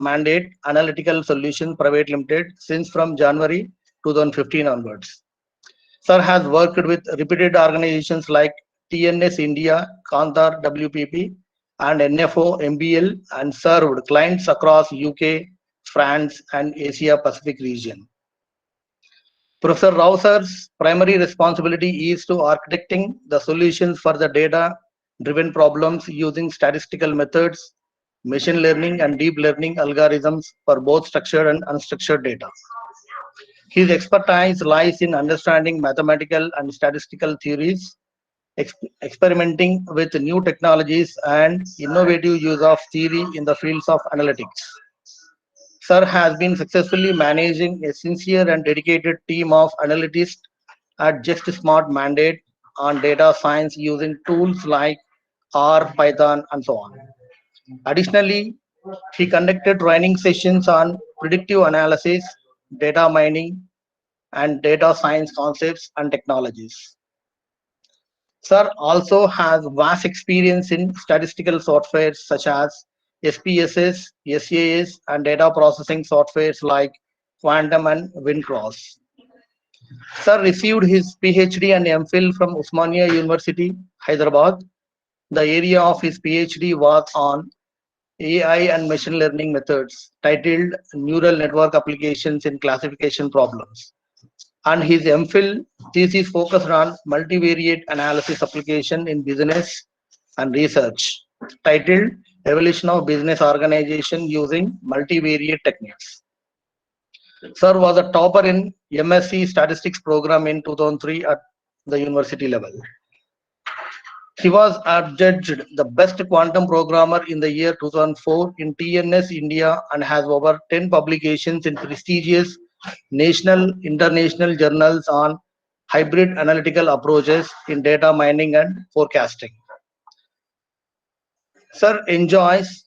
Mandate Analytical Solutions Private Limited since from January 2015 onwards. Sir has worked with reputed organizations like TNS India, Kantar WPP, and NFO MBL and served clients across UK, France, and Asia Pacific region. Professor Rao sir's primary responsibility is to architecting the solutions for the data-driven problems using statistical methods, machine learning, and deep learning algorithms for both structured and unstructured data. His expertise lies in understanding mathematical and statistical theories, experimenting with new technologies, and innovative use of theory in the fields of analytics. Sir has been successfully managing a sincere and dedicated team of analysts at Just Smart Mandate on data science using tools like R, Python, and so on. Additionally, he conducted training sessions on predictive analysis, data mining, and data science concepts and technologies. Sir also has vast experience in statistical software such as SPSS, SAS, and data processing softwares like Quantum and WinCross. Sir received his PhD and MPhil from Osmania University, Hyderabad. The area of his PhD was on AI and machine learning methods, titled Neural Network Applications in Classification Problems. And his MPhil thesis focused on multivariate analysis application in business and research, titled Evolution of Business Organization Using Multivariate Techniques. Sir was a topper in MSc Statistics program in 2003 at the university level. He was adjudged the best quantum programmer in the year 2004 in TNS India and has over 10 publications in prestigious national, international journals on hybrid analytical approaches in data mining and forecasting. Sir enjoys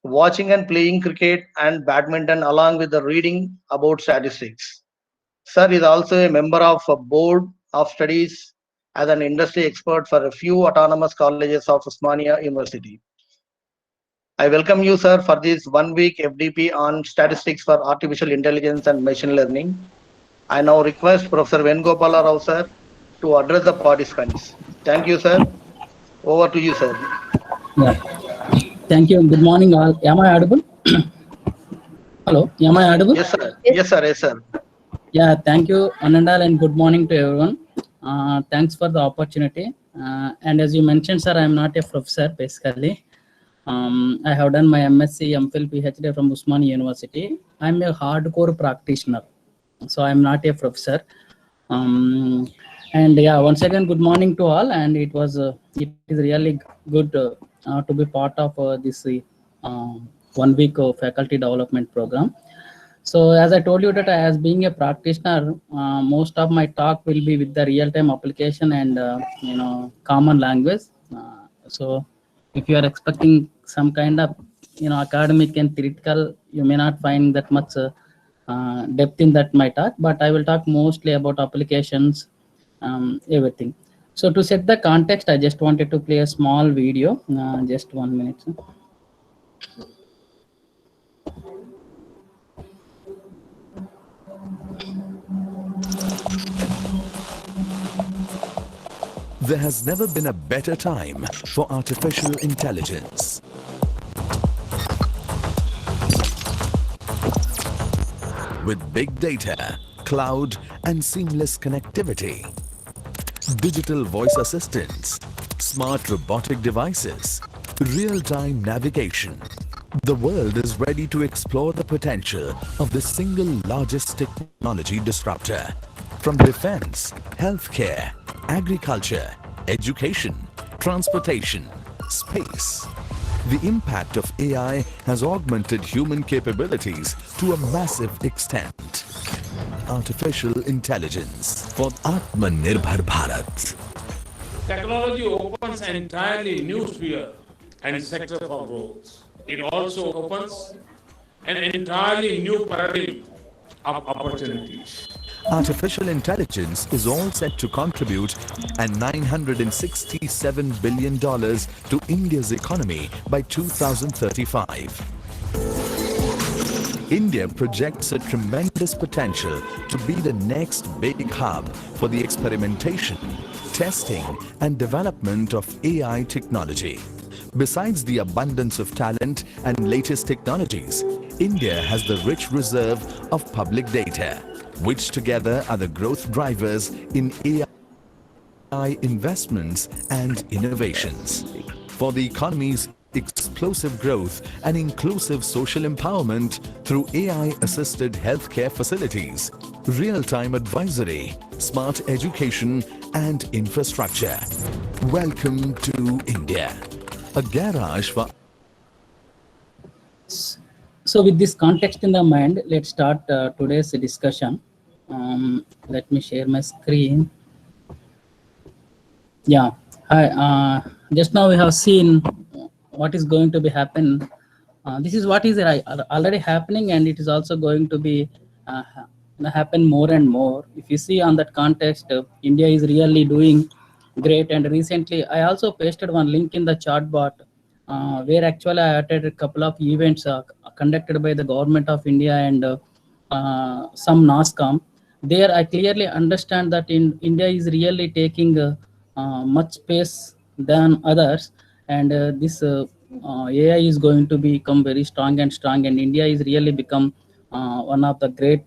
watching and playing cricket and badminton along with the reading about statistics. Sir is also a member of a board of studies as an industry expert for a few autonomous colleges of Osmania University. I welcome you, sir, for this 1 week FDP on statistics for artificial intelligence and machine learning. I now request Professor Venugopala Rao, sir, to address the participants. Thank you, sir. Over to you, sir. Yeah. Thank you. Good morning, all. Am I audible? Hello. Am I audible? Yes, sir. Yes, sir. Yes, sir. Yeah. Thank you, Anandal, and good morning to everyone. Thanks for the opportunity. And as you mentioned, sir, I am not a professor, basically. I have done my MSc, MPhil, PhD from Osmania University. I'm a hardcore practitioner, so I'm not a professor. And yeah, once again, good morning to all. And it is really good to be part of this 1 week faculty development program. So as I told you that as being a practitioner, most of my talk will be with the real-time application and common language. So if you are expecting some kind of academic and theoretical, you may not find that much depth in that my talk, but I will talk mostly about applications, everything. So to set the context, I just wanted to play a small video, just 1 minute. There has never been a better time for artificial intelligence. With big data, cloud, and seamless connectivity, digital voice assistants, smart robotic devices, real-time navigation, the world is ready to explore the potential of the single largest technology disruptor. From defense, healthcare, agriculture, education, transportation, space. The impact of AI has augmented human capabilities to a massive extent. Artificial intelligence for Atmanirbhar Bharat. Technology opens an entirely new sphere and sector for growth. It also opens an entirely new paradigm of opportunities. Artificial intelligence is all set to contribute an $967 billion to India's economy by 2035. India projects a tremendous potential to be the next big hub for the experimentation, testing, and development of AI technology. Besides the abundance of talent and latest technologies, India has the rich reserve of public data, which together are the growth drivers in AI investments and innovations. For the economy's explosive growth and inclusive social empowerment through AI-assisted healthcare facilities, real-time advisory, smart education, and infrastructure. Welcome to India, a garage for... So with this context in the mind, let's start today's discussion. Let me share my screen. Yeah, hi. Just now we have seen what is going to be happen. This is what is already happening, and it is also going to be happen more and more. If you see on that context, India is really doing great. And recently, I also pasted one link in the chat bot where actually I attended a couple of events conducted by the government of India and some NASCOM. There, I clearly understand that India is really taking much space than others, and this AI is going to become very strong, and India is really become one of the great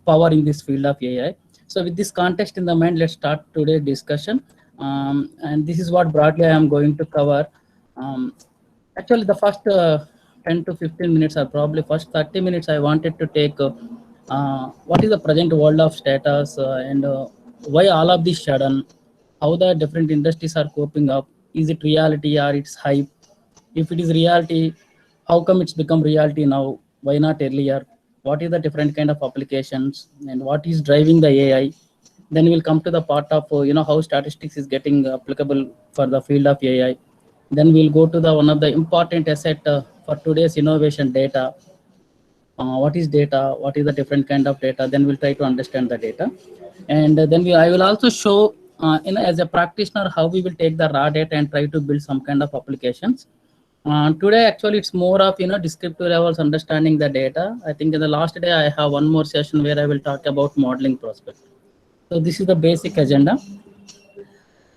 power in this field of AI. So with this context in the mind, let's start today's discussion. And this is what broadly I am going to cover. Actually, the first 10 to 15 minutes, or probably first 30 minutes, I wanted to take what is the present world of status and why all of this sudden, how the different industries are coping up. Is it reality or it's hype? If it is reality, how come it's become reality now? Why not earlier? What is the different kind of applications and what is driving the AI? Then we'll come to the part of how statistics is getting applicable for the field of AI. Then we'll go to the one of the important asset for today's innovation, data. What is data? What is the different kind of data? Then we'll try to understand the data, and then I will also show as a practitioner how we will take the raw data and try to build some kind of applications. Today, actually, it's more of descriptive levels understanding the data. I think in the last day I have one more session where I will talk about modeling prospect. So this is the basic agenda.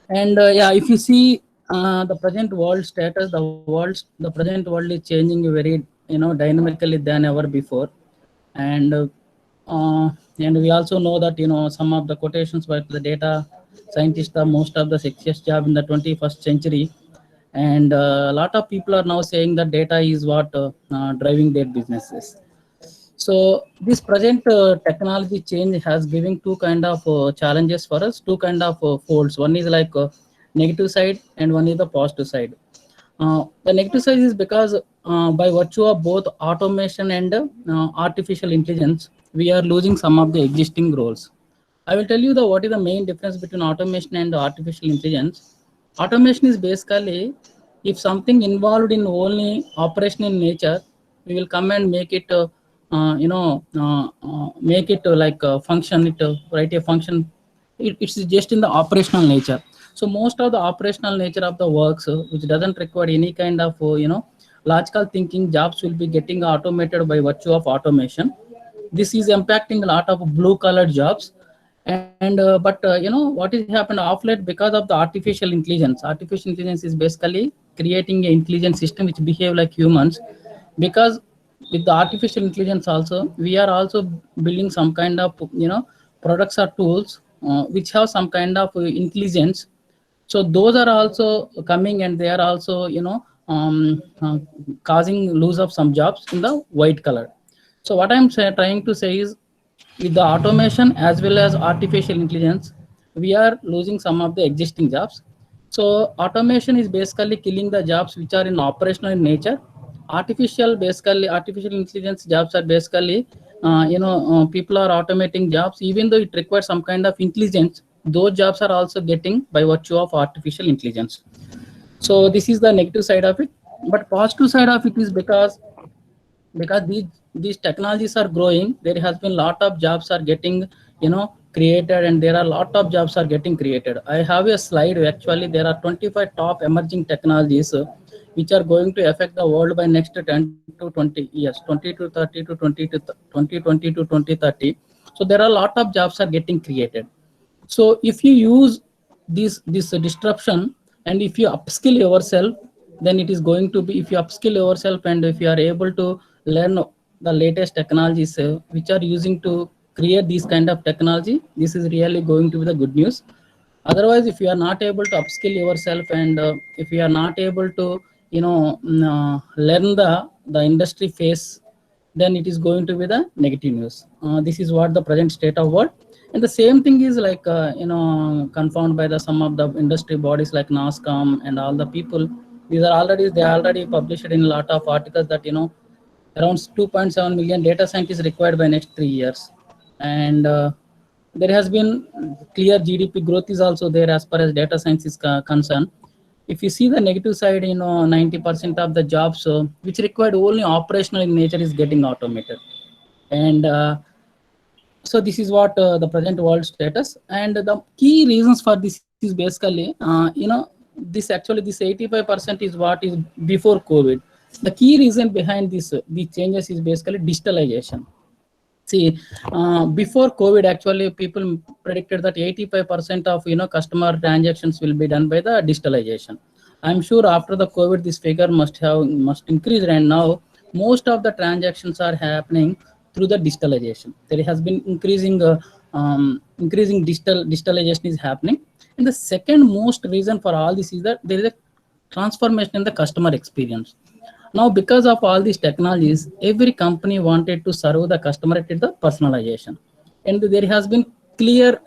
And yeah, if you see the present world status, the present world is changing very dynamically than ever before. And we also know that some of the quotations by the data scientists are most of the sexiest job in the 21st century. And a lot of people are now saying that data is what driving their businesses. So this present technology change has given two kind of challenges for us, two kind of folds. One is like negative side and one is the positive side. The negative side is because by virtue of both automation and artificial intelligence, we are losing some of the existing roles. I will tell you what is the main difference between automation and artificial intelligence. Automation is basically if something involved in only operation in nature, we will come and make it make it like a function, write a function. It's just in the operational nature. So most of the operational nature of the works, which doesn't require any kind of logical thinking, jobs will be getting automated by virtue of automation. This is impacting a lot of blue collar jobs. And but what is happened of late because of the artificial intelligence. Artificial intelligence is basically creating an intelligent system which behave like humans, because with the artificial intelligence also we are also building some kind of products or tools which have some kind of intelligence. So those are also coming, and they are also causing lose of some jobs in the white collar. So what I'm trying to say is, with the automation as well as artificial intelligence, we are losing some of the existing jobs. So automation is basically killing the jobs which are in operational in nature. Artificial intelligence jobs are basically people are automating jobs even though it requires some kind of intelligence. Those jobs are also getting by virtue of artificial intelligence. So this is the negative side of it. But positive side of it is because these technologies are growing, there has been a lot of jobs are getting created, and there are a lot of jobs are getting created. I have a slide. Actually, there are 25 top emerging technologies which are going to affect the world by next 10 to 20 years, 20 to 30 to 2020 to 2030. So there are a lot of jobs are getting created. So if you use this disruption, and if you upskill yourself, then it is going to be, if you upskill yourself and if you are able to learn the latest technologies which are using to create these kind of technology, this is really going to be the good news. Otherwise, if you are not able to upskill yourself, and if you are not able to learn the industry face, then it is going to be the negative news. This is what the present state of world. And the same thing is like confirmed by the some of the industry bodies like NASCOM and all the people. These are already, they already published in a lot of articles that around 2.7 million data scientists required by next 3 years. And there has been clear GDP growth is also there as far as data science is concerned. If you see the negative side, 90% of the jobs which required only operational in nature is getting automated. And so this is what the present world status. And the key reasons for this is basically, this 85% is what is before COVID. The key reason behind this, the changes is basically digitalization. See, before COVID, actually, people predicted that 85% of customer transactions will be done by the digitalization. I'm sure after the COVID, this figure must increase, and now most of the transactions are happening through the digitalization. There has been increasing digitalization is happening. And the second most reason for all this is that there is a transformation in the customer experience. Now, because of all these technologies, every company wanted to serve the customer at the personalization, and there has been clear,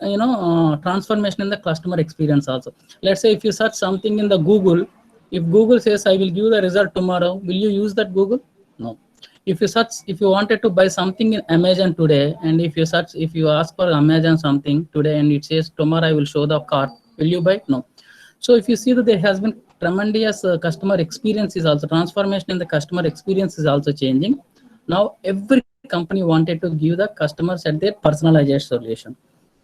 transformation in the customer experience also. Let's say if you search something in the Google, if Google says, "I will give the result tomorrow," will you use that Google? No. If you wanted to buy something in Amazon today, and if you ask for Amazon something today, and it says tomorrow I will show the cart, will you buy? No. So if you see that there has been tremendous customer experience is also, transformation in the customer experience is also changing. Now every company wanted to give the customers at their personalized solution.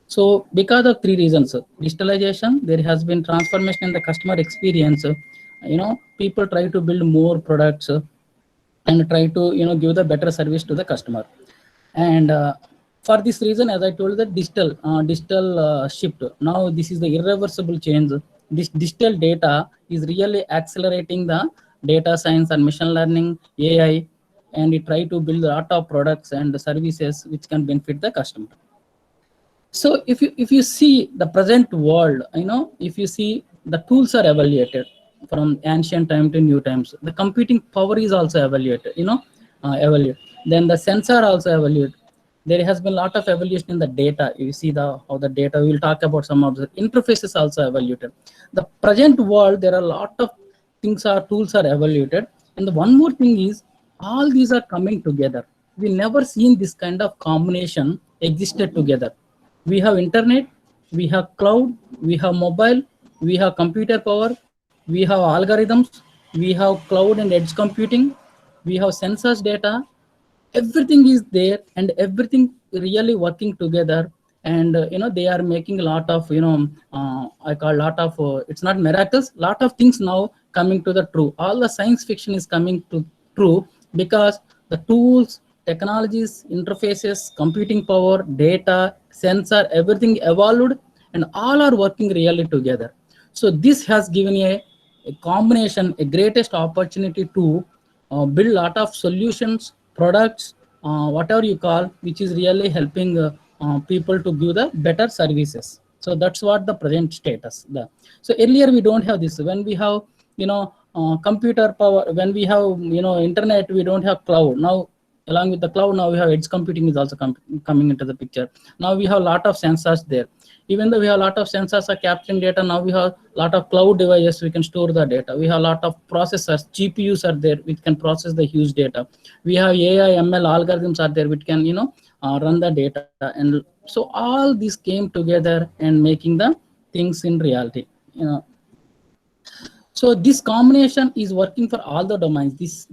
So because of three reasons: digitalization, there has been transformation in the customer experience. People try to build more products and try to give the better service to the customer. And for this reason, as I told, the digital shift. Now this is the irreversible change. This digital data is really accelerating the data science and machine learning, AI, and it try to build a lot of products and services which can benefit the customer. So if you see the present world, if you see the tools are evaluated from ancient time to new times. The computing power is also evaluated, Then the sensor also evaluated. There has been a lot of evolution in the data. You see how the data, we will talk about some of the interfaces also evaluated. The present world, there are a lot of tools are evaluated. And the one more thing is, all these are coming together. We never seen this kind of combination existed together. We have internet, we have cloud, we have mobile, we have computer power, we have algorithms, we have cloud and edge computing, we have sensors data. Everything is there, and everything really working together. And they are making a lot of I call a lot of it's not miracles, lot of things now coming to the true. All the science fiction is coming to true because the tools, technologies, interfaces, computing power, data, sensor, everything evolved, and all are working really together. So this has given a combination, a greatest opportunity to build a lot of solutions, products, whatever you call, which is really helping people to give the better services. So that's what the present status. So earlier we don't have this. When we have computer power, when we have internet, we don't have cloud. Now along with the cloud, now we have edge computing is also coming into the picture. Now we have a lot of sensors there. Even though we have a lot of sensors are capturing data, now we have a lot of cloud devices, we can store the data. We have a lot of processors, GPUs are there, which can process the huge data. We have AI, ML algorithms are there, which can run the data. And so all these came together and making the things in reality. So this combination is working for all the domains. This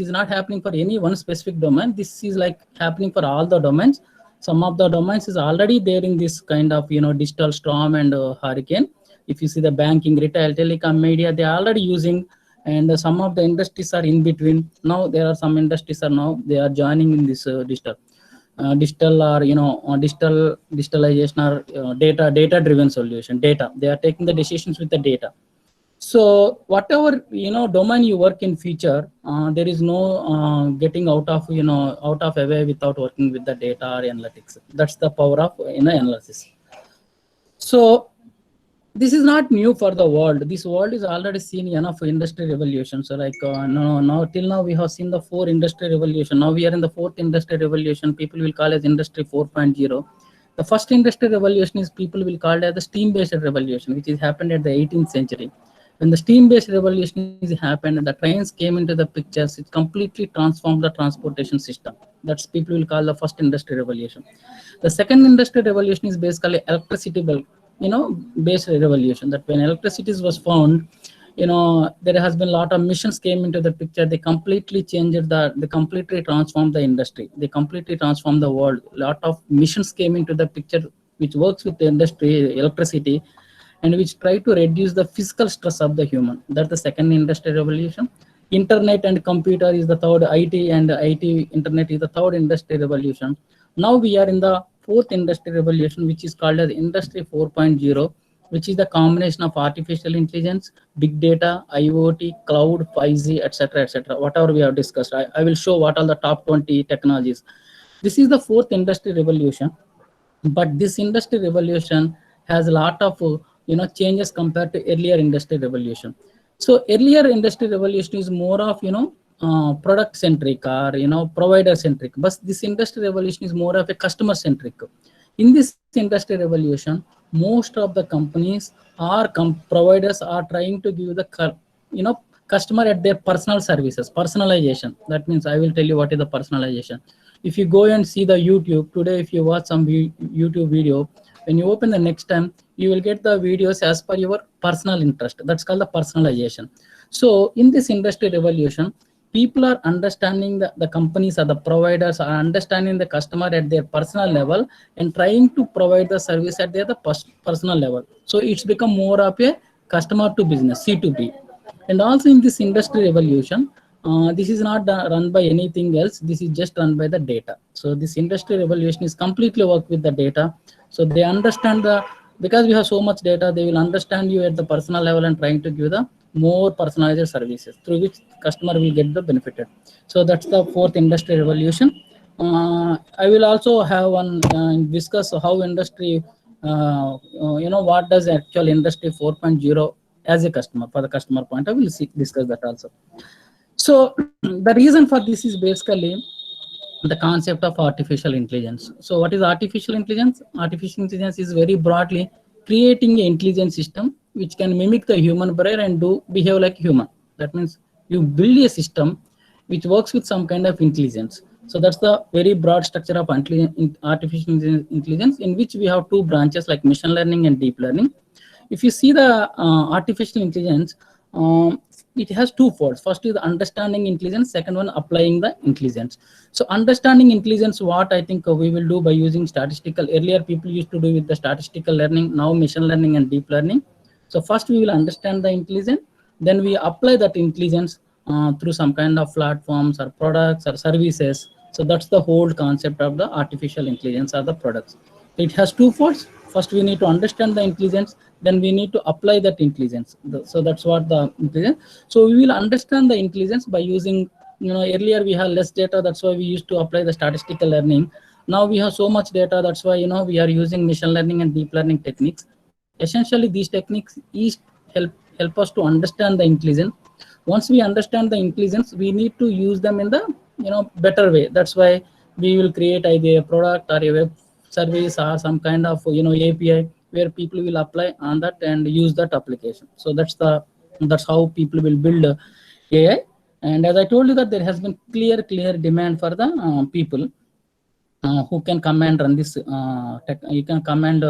is not happening for any one specific domain. This is like happening for all the domains. Some of the domains is already there in this kind of, digital storm and hurricane. If you see the banking, retail, telecom, media, they are already using, and some of the industries are in between. Now there are some industries are now they are joining in this digital or digitalization or data driven solution. They are taking the decisions with the data. So whatever domain you work in future, there is no getting out of away without working with the data or analytics. That's the power of analysis. So this is not new for the world. This world is already seen enough industry revolution. So like now till now we have seen the 4 industry revolution. Now we are in the 4th industry revolution. People will call as industry 4.0. The first industry revolution is people will call it as the steam-based revolution, which is happened at the 18th century. When the steam-based revolution is happened and the trains came into the pictures, it completely transformed the transportation system. That's people will call the first industry revolution. The second industry revolution is basically electricity based revolution. That when electricity was found, there has been a lot of missions came into the picture. They completely changed they completely transformed the industry. They completely transformed the world. A lot of missions came into the picture which works with the industry, electricity, and which try to reduce the physical stress of the human. That's the second industry revolution. Internet and computer is the third. IT and IT internet is the third industry revolution. Now we are in the 4th industry revolution, which is called as industry 4.0, which is the combination of artificial intelligence, big data, IoT, cloud, 5G, etc., etc. Whatever we have discussed, I will show what are the top 20 technologies. This is the 4th industry revolution, but this industry revolution has a lot of changes compared to earlier industry revolution. So earlier industry revolution is more of product centric or provider centric, but this industry revolution is more of a customer centric. In this industry revolution, most of the companies or providers are trying to give the customer at their personal services, personalization. That means I will tell you what is the personalization. If you go and see the YouTube today, if you watch some YouTube video, when you open the next time, you will get the videos as per your personal interest. That's called the personalization. So in this industry revolution, people are understanding the companies or the providers are understanding the customer at their personal level and trying to provide the service at their personal level. So it's become more of a customer to business, C2B. And also in this industry revolution, this is not run by anything else. This is just run by the data. So this industry revolution is completely work with the data. So they understand because we have so much data, they will understand you at the personal level and trying to give the more personalized services through which customer will get the benefited. So that's the 4th industry revolution. I will also have one discuss how industry, what does actual industry 4.0 as a customer, for the customer point. I will discuss that also. So the reason for this is basically the concept of artificial intelligence. So what is artificial intelligence? Artificial intelligence is very broadly creating an intelligent system which can mimic the human brain and behave like human. That means you build a system which works with some kind of intelligence. So that's the very broad structure of artificial intelligence, in which we have 2 branches like machine learning and deep learning. If you see the artificial intelligence, it has 2 folds. First is the understanding intelligence, second one applying the intelligence. So understanding intelligence, what I think we will do by using statistical. Earlier people used to do with the statistical learning, now machine learning and deep learning. So first we will understand the intelligence, then we apply that intelligence through some kind of platforms or products or services. So that's the whole concept of the artificial intelligence or the products. It has 2 folds. First we need to understand the intelligence, then we need to apply that intelligence. So that's what the intelligence. So we will understand the intelligence by using, earlier we have less data, that's why we used to apply the statistical learning. Now we have so much data, that's why we are using machine learning and deep learning techniques. Essentially these techniques help us to understand the intelligence. Once we understand the intelligence, we need to use them in the better way. That's why we will create either a product or a web service or some kind of API where people will apply on that and use that application. So that's how people will build AI. And as I told you that there has been clear demand for the people who can come and run this you can come and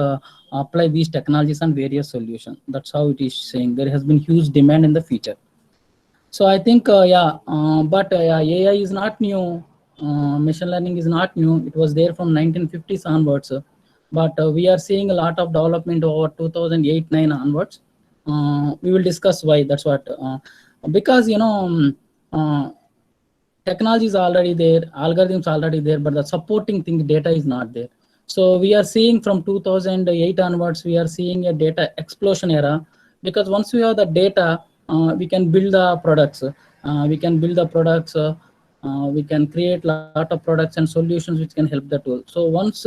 apply these technologies on various solutions. That's how it is saying there has been huge demand in the future. So I think AI is not new Machine learning is not new. It was there from 1950s onwards, but we are seeing a lot of development over 2008-9 onwards. We will discuss why. That's what, because technology is already there, algorithms already there, but the supporting thing, data is not there. So we are seeing from 2008 onwards, we are seeing a data explosion era, because once we have the data, we can build the products. We can create a lot of products and solutions which can help the tool. So once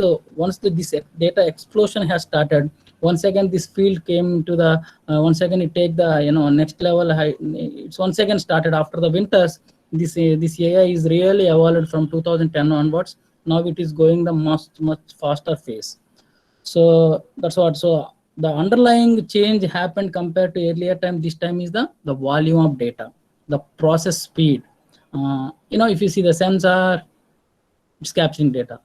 this data explosion has started, once again this field came to the once again it take the next level high. It's once again started after the winters. This AI is really evolved from 2010 onwards. Now it is going the much faster phase. So that's what. So the underlying change happened compared to earlier time. This time is the volume of data, the process speed. If you see the sensor, it's capturing data,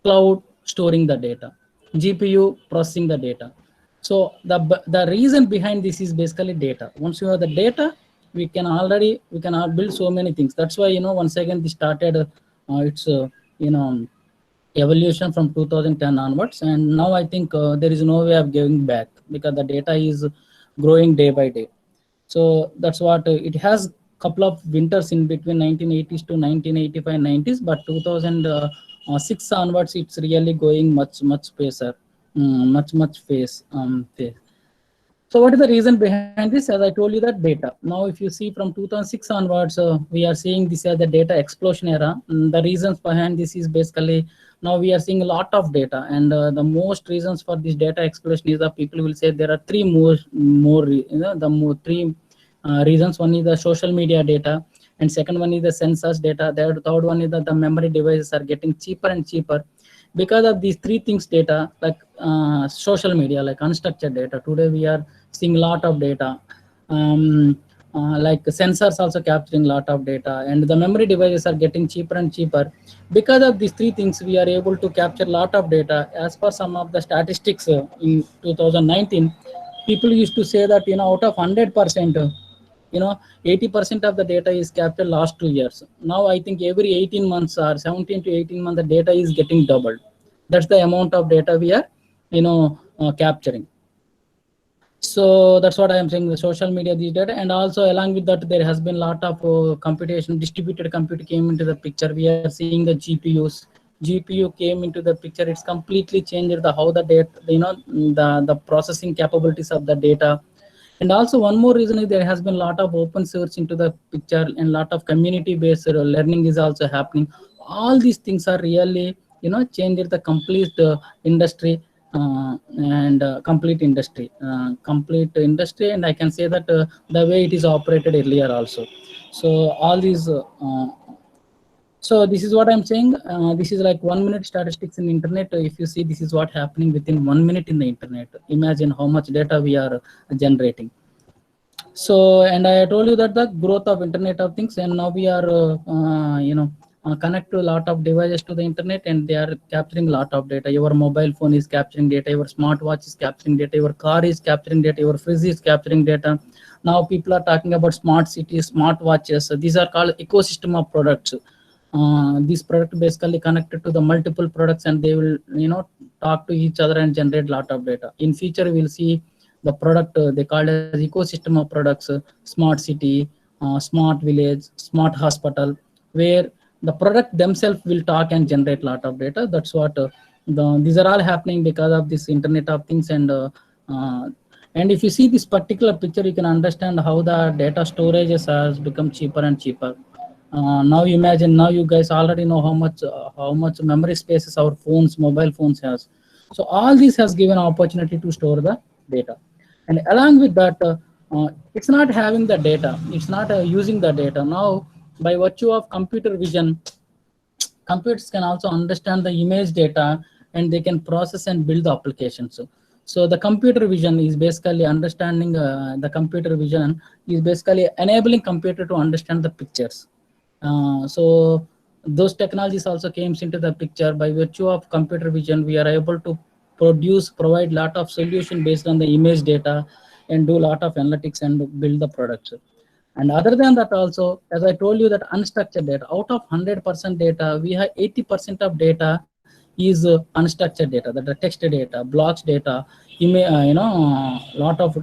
cloud storing the data, GPU processing the data. So the reason behind this is basically data. Once you have the data, we can build so many things. That's why once again this started its evolution from 2010 onwards, and now I think there is no way of giving back, because the data is growing day by day. So that's what it has couple of winters in between 1980s to 1985 90s, but 2006 onwards it's really going much faster, much phase. So what is the reason behind this? As I told you, that data. Now if you see from 2006 onwards, we are seeing this as the data explosion era. The reasons behind this is basically, now we are seeing a lot of data, and the most reasons for this data explosion is that people will say there are three three reasons. One is the social media data, and second one is the census data. The third one is that the memory devices are getting cheaper and cheaper. Because of these three things, data, like social media, like unstructured data, today we are seeing a lot of data, like sensors also capturing a lot of data, and the memory devices are getting cheaper and cheaper. Because of these three things, we are able to capture a lot of data. As per some of the statistics in 2019, people used to say that out of 100%, 80% of the data is captured last 2 years. Now I think every 18 months or 17 to 18 months, the data is getting doubled. That's the amount of data we are capturing. So that's what I am saying, the social media, these data. And also along with that, there has been a lot of computation, distributed compute came into the picture. We are seeing the GPU came into the picture. It's completely changed how the data, the processing capabilities of the data. And also one more reason is there has been a lot of open source into the picture, and a lot of community-based learning is also happening. All these things are really, changed the complete industry, complete industry. And I can say that the way it is operated earlier also. So all these. So this is what I'm saying. This is like 1 minute statistics in the internet. If you see, this is what happening within 1 minute in the internet. Imagine how much data we are generating. So, and I told you that the growth of Internet of Things, and now we are, connect to a lot of devices to the internet, and they are capturing a lot of data. Your mobile phone is capturing data, your smartwatch is capturing data, your car is capturing data, your fridge is capturing data. Now people are talking about smart cities, smart watches. These are called ecosystem of products. This product basically connected to the multiple products, and they will talk to each other and generate a lot of data. In future we'll see the product they called as ecosystem of products, smart city, smart village, smart hospital, where the product themselves will talk and generate a lot of data. That's what these are all happening because of this Internet of Things. And if you see this particular picture, you can understand how the data storage has become cheaper and cheaper. Now imagine, now you guys already know how much memory spaces our mobile phones has. So all this has given opportunity to store the data, and along with that, it's not having the data, it's not using the data. Now by virtue of computer vision, computers can also understand the image data, and they can process and build the applications. So the computer vision is basically understanding, the computer vision is basically enabling computer to understand the pictures. So those technologies also came into the picture. By virtue of computer vision, we are able to provide lot of solution based on the image data, and do a lot of analytics and build the products. And other than that also, as I told you, that unstructured data, out of 100% data, we have 80% of data is unstructured data, that are text data, blocks data, lot of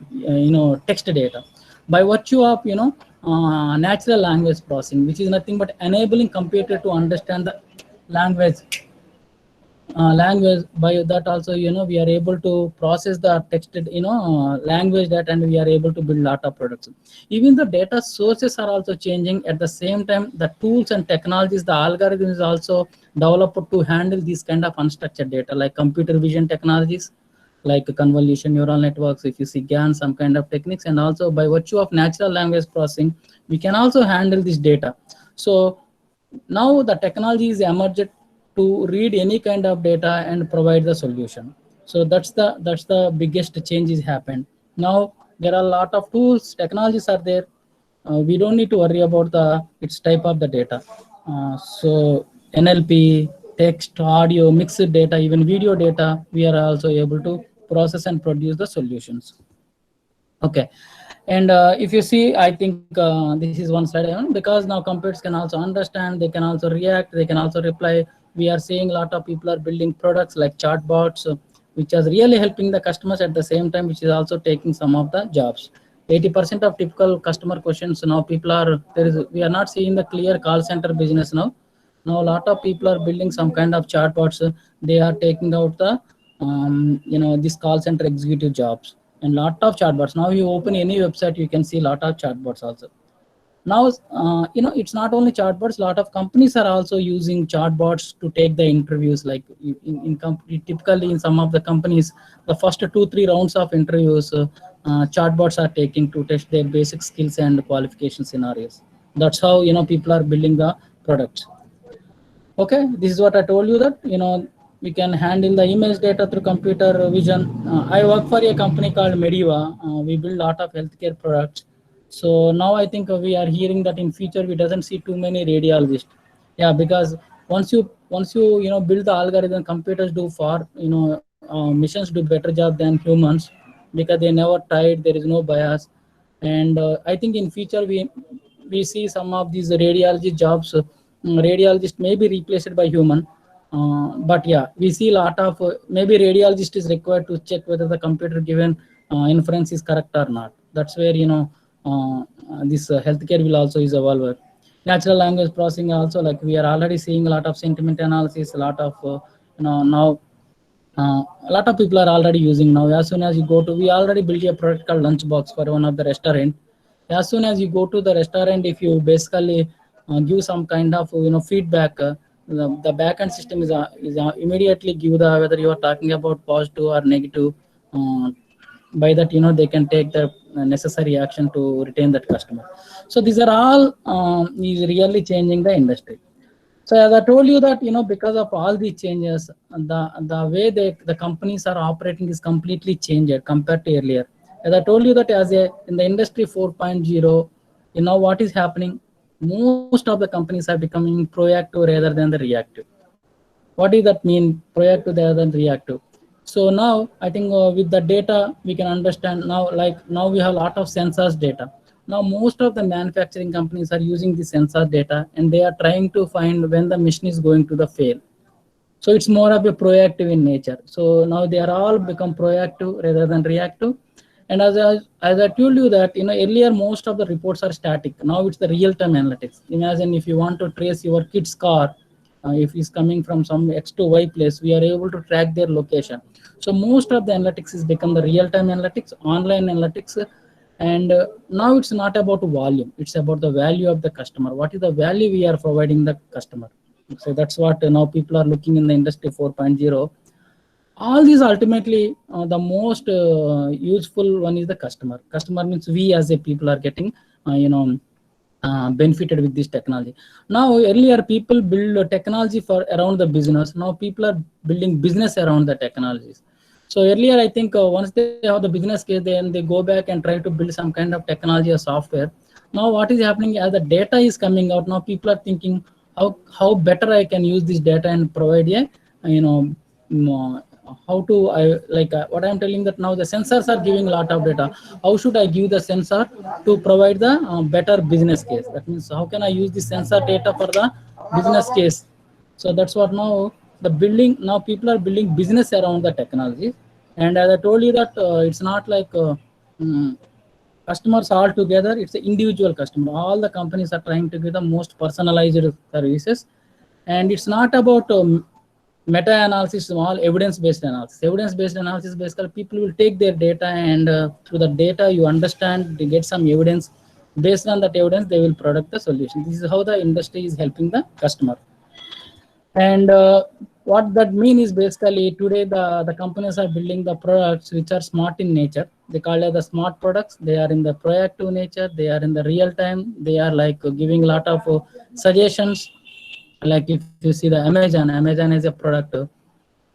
text data. By virtue of natural language processing, which is nothing but enabling computer to understand the language. By that also, we are able to process the texted language that, and we are able to build lot of products. Even the data sources are also changing. At the same time, the tools and technologies, the algorithms also developed to handle these kind of unstructured data, like computer vision technologies, like convolution neural networks, if you see GAN, some kind of techniques. And also by virtue of natural language processing, we can also handle this data. So now the technology is emerged to read any kind of data and provide the solution. So that's the biggest change is happened. Now there are a lot of tools, technologies are there. We don't need to worry about its type of the data. So NLP, text, audio, mixed data, even video data, we are also able to process and produce the solutions. Okay. And if you see, I think this is one slide, because now computers can also understand, they can also react, they can also reply. We are seeing a lot of people are building products like chatbots, which is really helping the customers at the same time, which is also taking some of the jobs. 80% of typical customer questions now, we are not seeing the clear call center business now. Now a lot of people are building some kind of chatbots. They are taking out the this call center executive jobs, and lot of chatbots. Now you open any website, you can see a lot of chatbots also. Now it's not only chatbots, a lot of companies are also using chatbots to take the interviews. Like typically in some of the companies, the first 2-3 rounds of interviews, chatbots are taking to test their basic skills and qualification scenarios. That's how people are building the products. Okay, this is what I told you, that we can handle the image data through computer vision. I work for a company called Mediva. We build a lot of healthcare products. So now I think we are hearing that in future we doesn't see too many radiologists. Yeah, because once you build the algorithm, computers do far, machines do better job than humans, because they never tried, there is no bias. And I think in future we see some of these radiology jobs, radiologist may be replaced by human. But yeah, we see a lot of maybe radiologist is required to check whether the computer given inference is correct or not. That's where this healthcare will also is evolve. Natural language processing also, like we are already seeing a lot of sentiment analysis, a lot of now a lot of people are already using now. As soon as you go to, we already built a product called Lunchbox for one of the restaurant. As soon as you go to the restaurant, if you basically give some kind of feedback, the backend system is immediately give the whether you are talking about positive or negative. By that they can take the necessary action to retain that customer. So these are all is really changing the industry. So as I told you that because of all these changes, the way the companies are operating is completely changed compared to earlier. As I told you that in the industry 4.0, what is happening? Most of the companies are becoming proactive rather than the reactive. What does that mean, proactive rather than reactive? So now I think with the data we can understand now, now we have a lot of sensors data. Now most of the manufacturing companies are using the sensor data, and they are trying to find when the machine is going to the fail. So it's more of a proactive in nature. So now they are all become proactive rather than reactive. And as I told you that earlier most of the reports are static. Now it's the real-time analytics. Imagine if you want to trace your kid's car, if he's coming from some X to Y place, we are able to track their location. So most of the analytics is become the real-time analytics, online analytics. And now it's not about volume, it's about the value of the customer. What is the value we are providing the customer? So that's what now people are looking in the industry 4.0. All these ultimately the most useful one is the customer. Customer means we as a people are getting benefited with this technology. Now earlier people build technology for around the business. Now people are building business around the technologies. So earlier I think once they have the business case, then they go back and try to build some kind of technology or software. Now what is happening as the data is coming out, now people are thinking how better I can use this data and provide a how to what I'm telling, that now the sensors are giving a lot of data. How should I give the sensor to provide the better business case? That means how can I use the sensor data for the business case? So that's what now the building, now people are building business around the technology. And as I told you that it's not like customers all together, it's an individual customer. All the companies are trying to give the most personalized services. And it's not about meta-analysis, small evidence-based analysis. Evidence-based analysis, basically people will take their data, and through the data you understand, they get some evidence. Based on that evidence, they will product the solution. This is how the industry is helping the customer. And what that means is basically today the companies are building the products which are smart in nature. They call it the smart products. They are in the proactive nature. They are in the real time. They are like giving a lot of suggestions. Like if you see the Amazon is a product.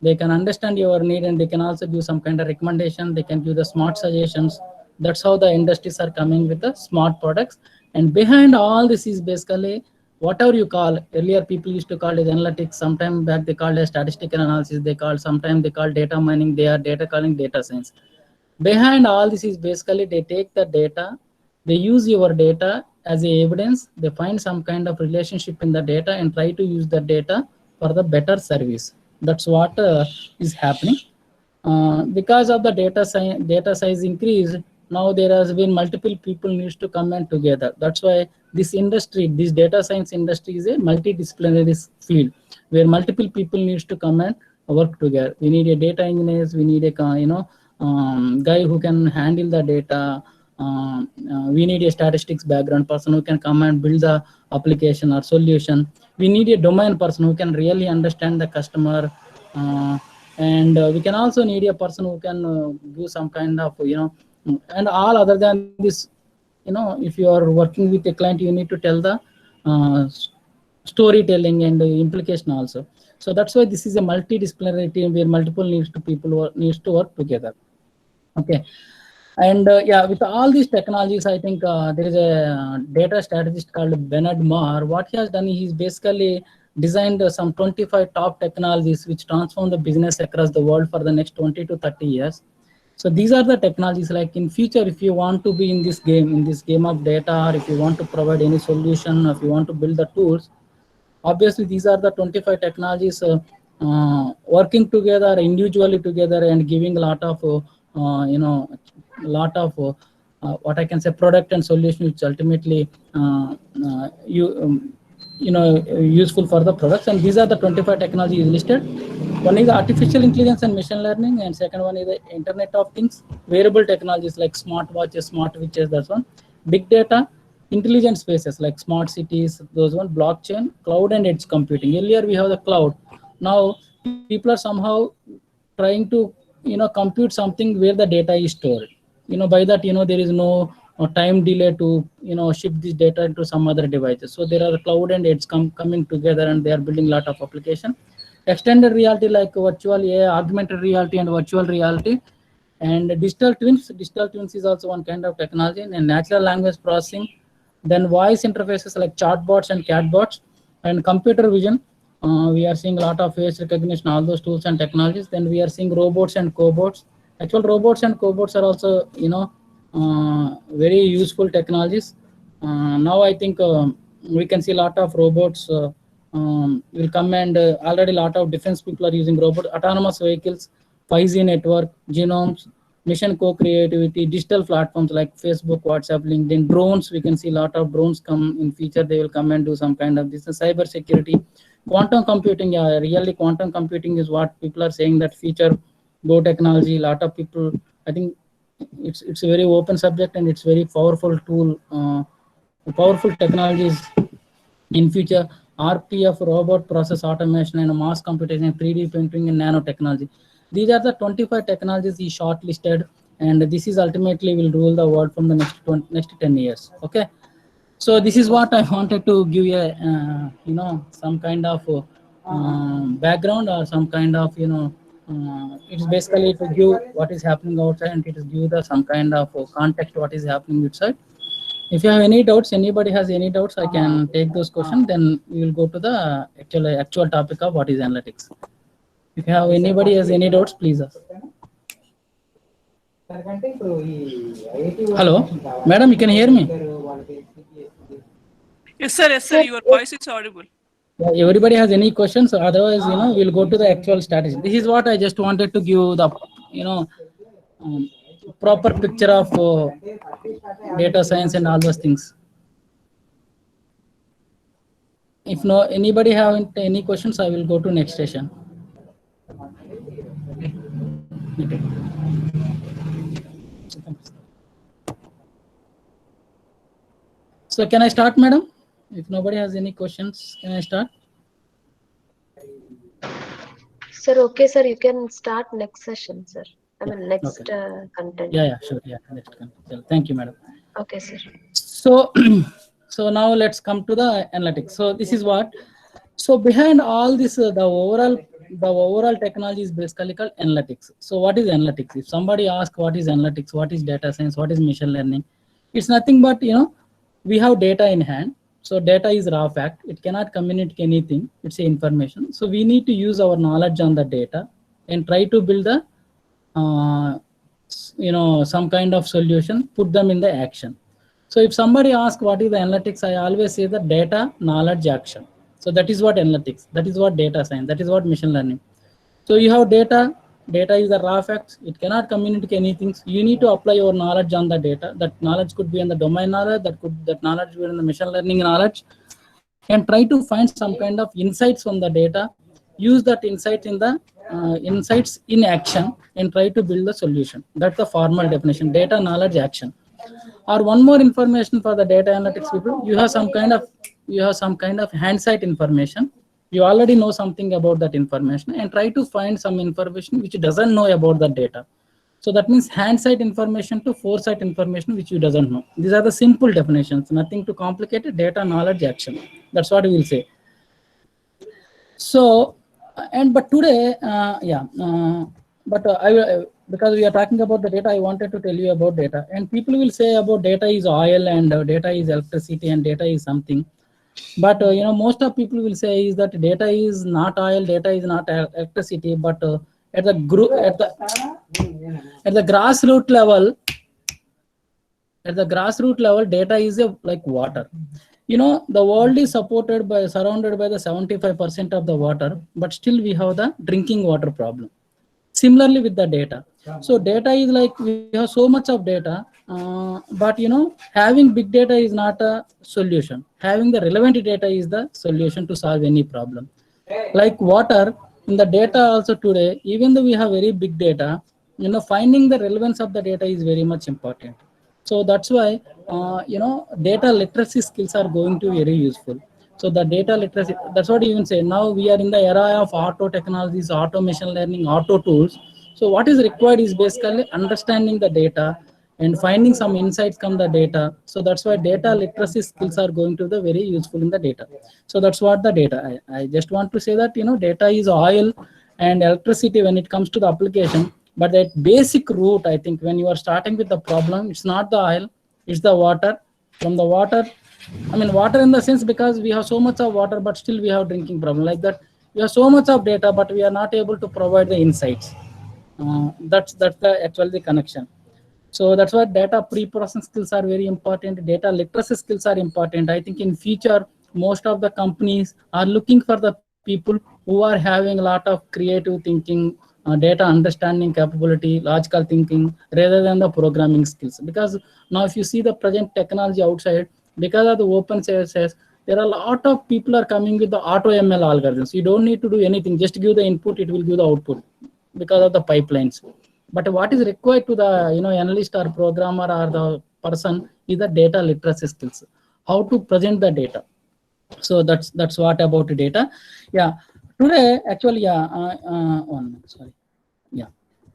They can understand your need, and they can also give some kind of recommendation. They can give the smart suggestions. That's how the industries are coming with the smart products. And behind all this is basically whatever you call, earlier people used to call it analytics. Sometime back they called it statistical analysis. Sometimes they call data mining. They are data calling data science. Behind all this is basically they take the data, they use your data as a evidence. They find some kind of relationship in the data and try to use the data for the better service. That's what is happening. Because of the data size increase, now there has been multiple people needs to come and together. That's why this industry, this data science industry, is a multidisciplinary field where multiple people needs to come and work together. We need a data engineers, we need a guy who can handle the data. We need a statistics background person who can come and build the application or solution. We need a domain person who can really understand the customer. And we can also need a person who can do some kind of, and all other than this, if you are working with a client, you need to tell the storytelling and implication also. So that's why this is a multidisciplinary team where multiple people needs to work together. Okay. And yeah, with all these technologies, I think there is a data strategist called Bernard Marr. What he has done, he's basically designed some 25 top technologies which transform the business across the world for the next 20 to 30 years. So these are the technologies, like in future, if you want to be in this game of data, or if you want to provide any solution, or if you want to build the tools, obviously these are the 25 technologies working together, individually together, and giving a lot of what I can say product and solution which ultimately useful for the products. And these are the 25 technologies listed. One is artificial intelligence and machine learning, and second one is the Internet of Things, wearable technologies like smartwatches, smartwatches, that's one. Big data, intelligent spaces like smart cities, those one. Blockchain, cloud and edge computing. Earlier we have the cloud. Now people are somehow trying to compute something where the data is stored. By that there is no time delay to ship this data into some other devices. So there are cloud and edge coming together, and they are building a lot of application. Extended reality like virtual AI, augmented reality, and virtual reality. And digital twins. Digital twins is also one kind of technology. And natural language processing. Then voice interfaces like chatbots and catbots. And computer vision. We are seeing a lot of face recognition, all those tools and technologies. Then we are seeing robots and cobots. Actual robots and cobots are also very useful technologies. Now I think we can see a lot of robots will come, and already a lot of defense people are using robots, autonomous vehicles, 5G network, genomes, mission co-creativity, digital platforms like Facebook, WhatsApp, LinkedIn, drones. We can see a lot of drones come in future. They will come and do some kind of business. Cyber security, quantum computing. Yeah, really quantum computing is what people are saying that future go technology. A lot of people, I think it's a very open subject, and it's very powerful tool, powerful technologies in future. RPF, robot process automation, and mass computation, 3D printing, and nanotechnology. These are the 25 technologies he shortlisted, and this is ultimately will rule the world from the next 10 years. Okay, so this is what I wanted to give you some kind of background, or some kind of it's basically to give what is happening outside, and it is give the some kind of context what is happening outside. If you have any doubts, anybody has any doubts, I can take those questions. Then we will go to the actual topic of what is analytics. If you have anybody has any doubts, please ask. Hello, madam, you can hear me? Yes, sir, your voice is audible. Yeah, everybody has any questions? Otherwise, we'll go to the actual strategy. This is what I just wanted to give the, proper picture of data science and all those things. If no, anybody have any questions, I will go to next session. Okay. So can I start, madam? If nobody has any questions, can I start? Sir, okay, sir, you can start next session, sir. I mean, next content. Yeah, sure. Yeah, next content. Thank you, madam. Okay, sir. So, so now let's come to the analytics. So this is what. So behind all this, the overall technology is basically called analytics. So what is analytics? If somebody asks what is analytics, what is data science, what is machine learning, it's nothing but we have data in hand. So data is raw fact. It cannot communicate anything. It's information. So we need to use our knowledge on the data and try to build a some kind of solution, put them in the action. So if somebody asks what is the analytics, I always say the data, knowledge, action. So that is what analytics, that is what data science, that is what machine learning. So you have data is the raw facts. It cannot communicate anything. So you need to apply your knowledge on the data. That knowledge could be in the domain knowledge, that knowledge will be in the machine learning knowledge, and try to find some kind of insights from the data. Use that insight in the insights in action and try to build the solution. That's the formal definition: data, knowledge, action. Or one more information for the data analytics people: you have some kind of hindsight information. You already know something about that information, and try to find some information which doesn't know about the data. So that means hindsight information to foresight information which you doesn't know. These are the simple definitions, nothing too complicated. Data, knowledge, action. That's what we will say. So, but today, because we are talking about the data, I wanted to tell you about data. And people will say about data is oil, and data is electricity, and data is something. But most of people will say is that data is not oil, data is not electricity. But at the grassroots level, data is like water. The world is surrounded by the 75% of the water, but still we have the drinking water problem. Similarly with the data. So data is like, we have so much of data, but having big data is not a solution. Having the relevant data is the solution to solve any problem. Like water, in the data also today, even though we have very big data, finding the relevance of the data is very much important. So that's why, data literacy skills are going to be very useful. So the data literacy, that's what you even say. Now we are in the era of auto technologies, automation learning, auto tools. So what is required is basically understanding the data and finding some insights from the data. So that's why data literacy skills are going to be very useful in the data. So that's what the data. I just want to say that, data is oil and electricity when it comes to the application. But that basic root, I think, when you are starting with the problem, it's not the oil, it's the water. From the water, I mean water in the sense, because we have so much of water, but still we have drinking problem. Like that, we have so much of data, but we are not able to provide the insights. That's actually the connection. So that's why data pre-processing skills are very important. Data literacy skills are important. I think in future, most of the companies are looking for the people who are having a lot of creative thinking, data understanding capability, logical thinking, rather than the programming skills. Because now if you see the present technology outside, because of the open source, there are a lot of people are coming with the auto ML algorithms. You don't need to do anything, just give the input, it will give the output because of the pipelines. But what is required to the analyst or programmer or the person is the data literacy skills, how to present the data. So that's what about data. Yeah, today actually,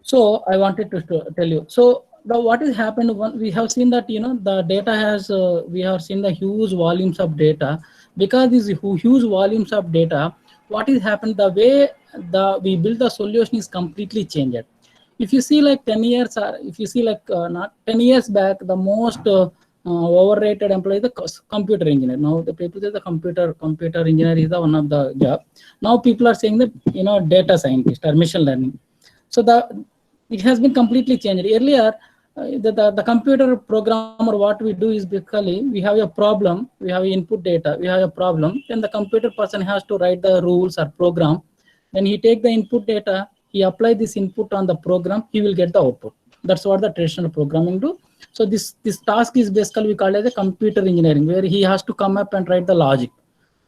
so I wanted to tell you. So what has happened, we have seen that the data has we have seen the huge volumes of data. Because these huge volumes of data, what is happened, the way we build the solution is completely changed. If you see like 10 years, or if you see like not 10 years back, the most overrated employee is the computer engineer. Now the people say the computer engineer is the one of the job. Now people are saying that, you know, data scientist or machine learning. So it has been completely changed. Earlier, the computer programmer, what we do is basically we have a problem, we have input data, we have a problem, then the computer person has to write the rules or program. Then he take the input data, he apply this input on the program, he will get the output. That's what the traditional programming do. So this task is basically we call it as a computer engineering, where he has to come up and write the logic.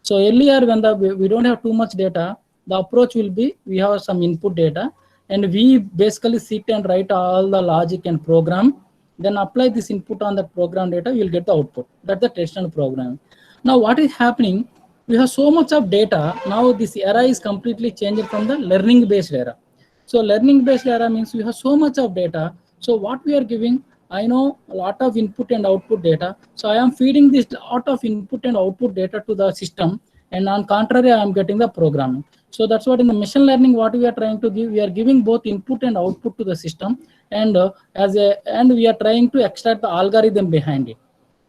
So earlier when we don't have too much data, the approach will be we have some input data and we basically sit and write all the logic and program, then apply this input on the program data, you'll get the output. That's the traditional programming. Now what is happening, we have so much of data. Now this era is completely changing from the learning based era. So learning based era means we have so much of data. So what we are giving, I know a lot of input and output data. So I am feeding this lot of input and output data to the system, and on contrary, I am getting the programming. So that's what in the machine learning, what we are trying to give, we are giving both input and output to the system, and we are trying to extract the algorithm behind it.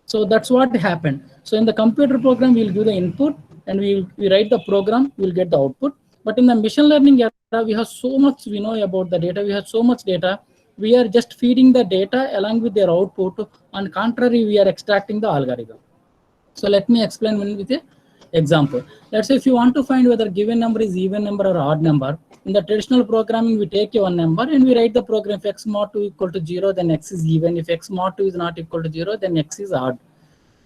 So that's what happened. So in the computer program, we'll give the input and we write the program, we'll get the output. But in the machine learning era, we have so much we know about the data. We have so much data. We are just feeding the data along with their output. On contrary, we are extracting the algorithm. So let me explain with an example. Let's say if you want to find whether given number is even number or odd number, in the traditional programming, we take one number and we write the program. If x mod 2 equal to 0, then x is even. If x mod 2 is not equal to 0, then x is odd.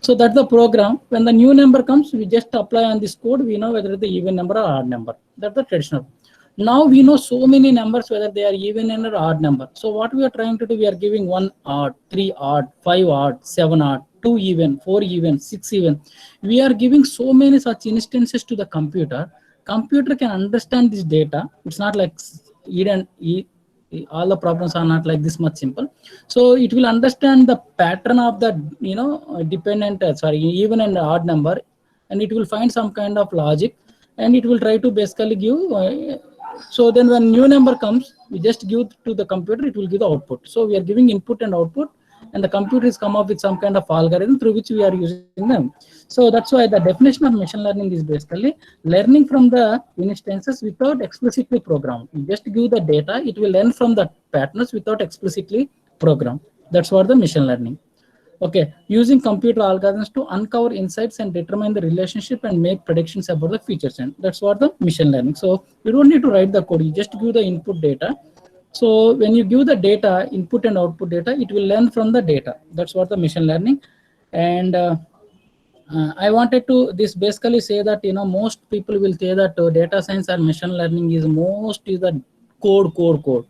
So that's the program. When the new number comes, we just apply on this code. We know whether it's the even number or odd number. That's the traditional. Now we know so many numbers, whether they are even or odd number. So what we are trying to do, we are giving 1 odd, 3 odd, 5 odd, 7 odd, 2 even, 4 even, 6 even. We are giving so many such instances to the computer. Computer can understand this data. It's not like all the problems are not like this much simple. So it will understand the pattern of the dependent, even and odd number, and it will find some kind of logic, and it will try to basically give. So then when new number comes, we just give to the computer, it will give the output. So we are giving input and output, and the computer is come up with some kind of algorithm through which we are using them. So that's why the definition of machine learning is basically learning from the instances without explicitly programmed. You just give the data, it will learn from the patterns without explicitly programmed. That's what the machine learning. Okay, using computer algorithms to uncover insights and determine the relationship and make predictions about the features. And that's what the machine learning. So you don't need to write the code, you just give the input data. So when you give the data, input and output data, it will learn from the data. That's what the machine learning. And I wanted to basically say that most people will say that data science or machine learning is the code.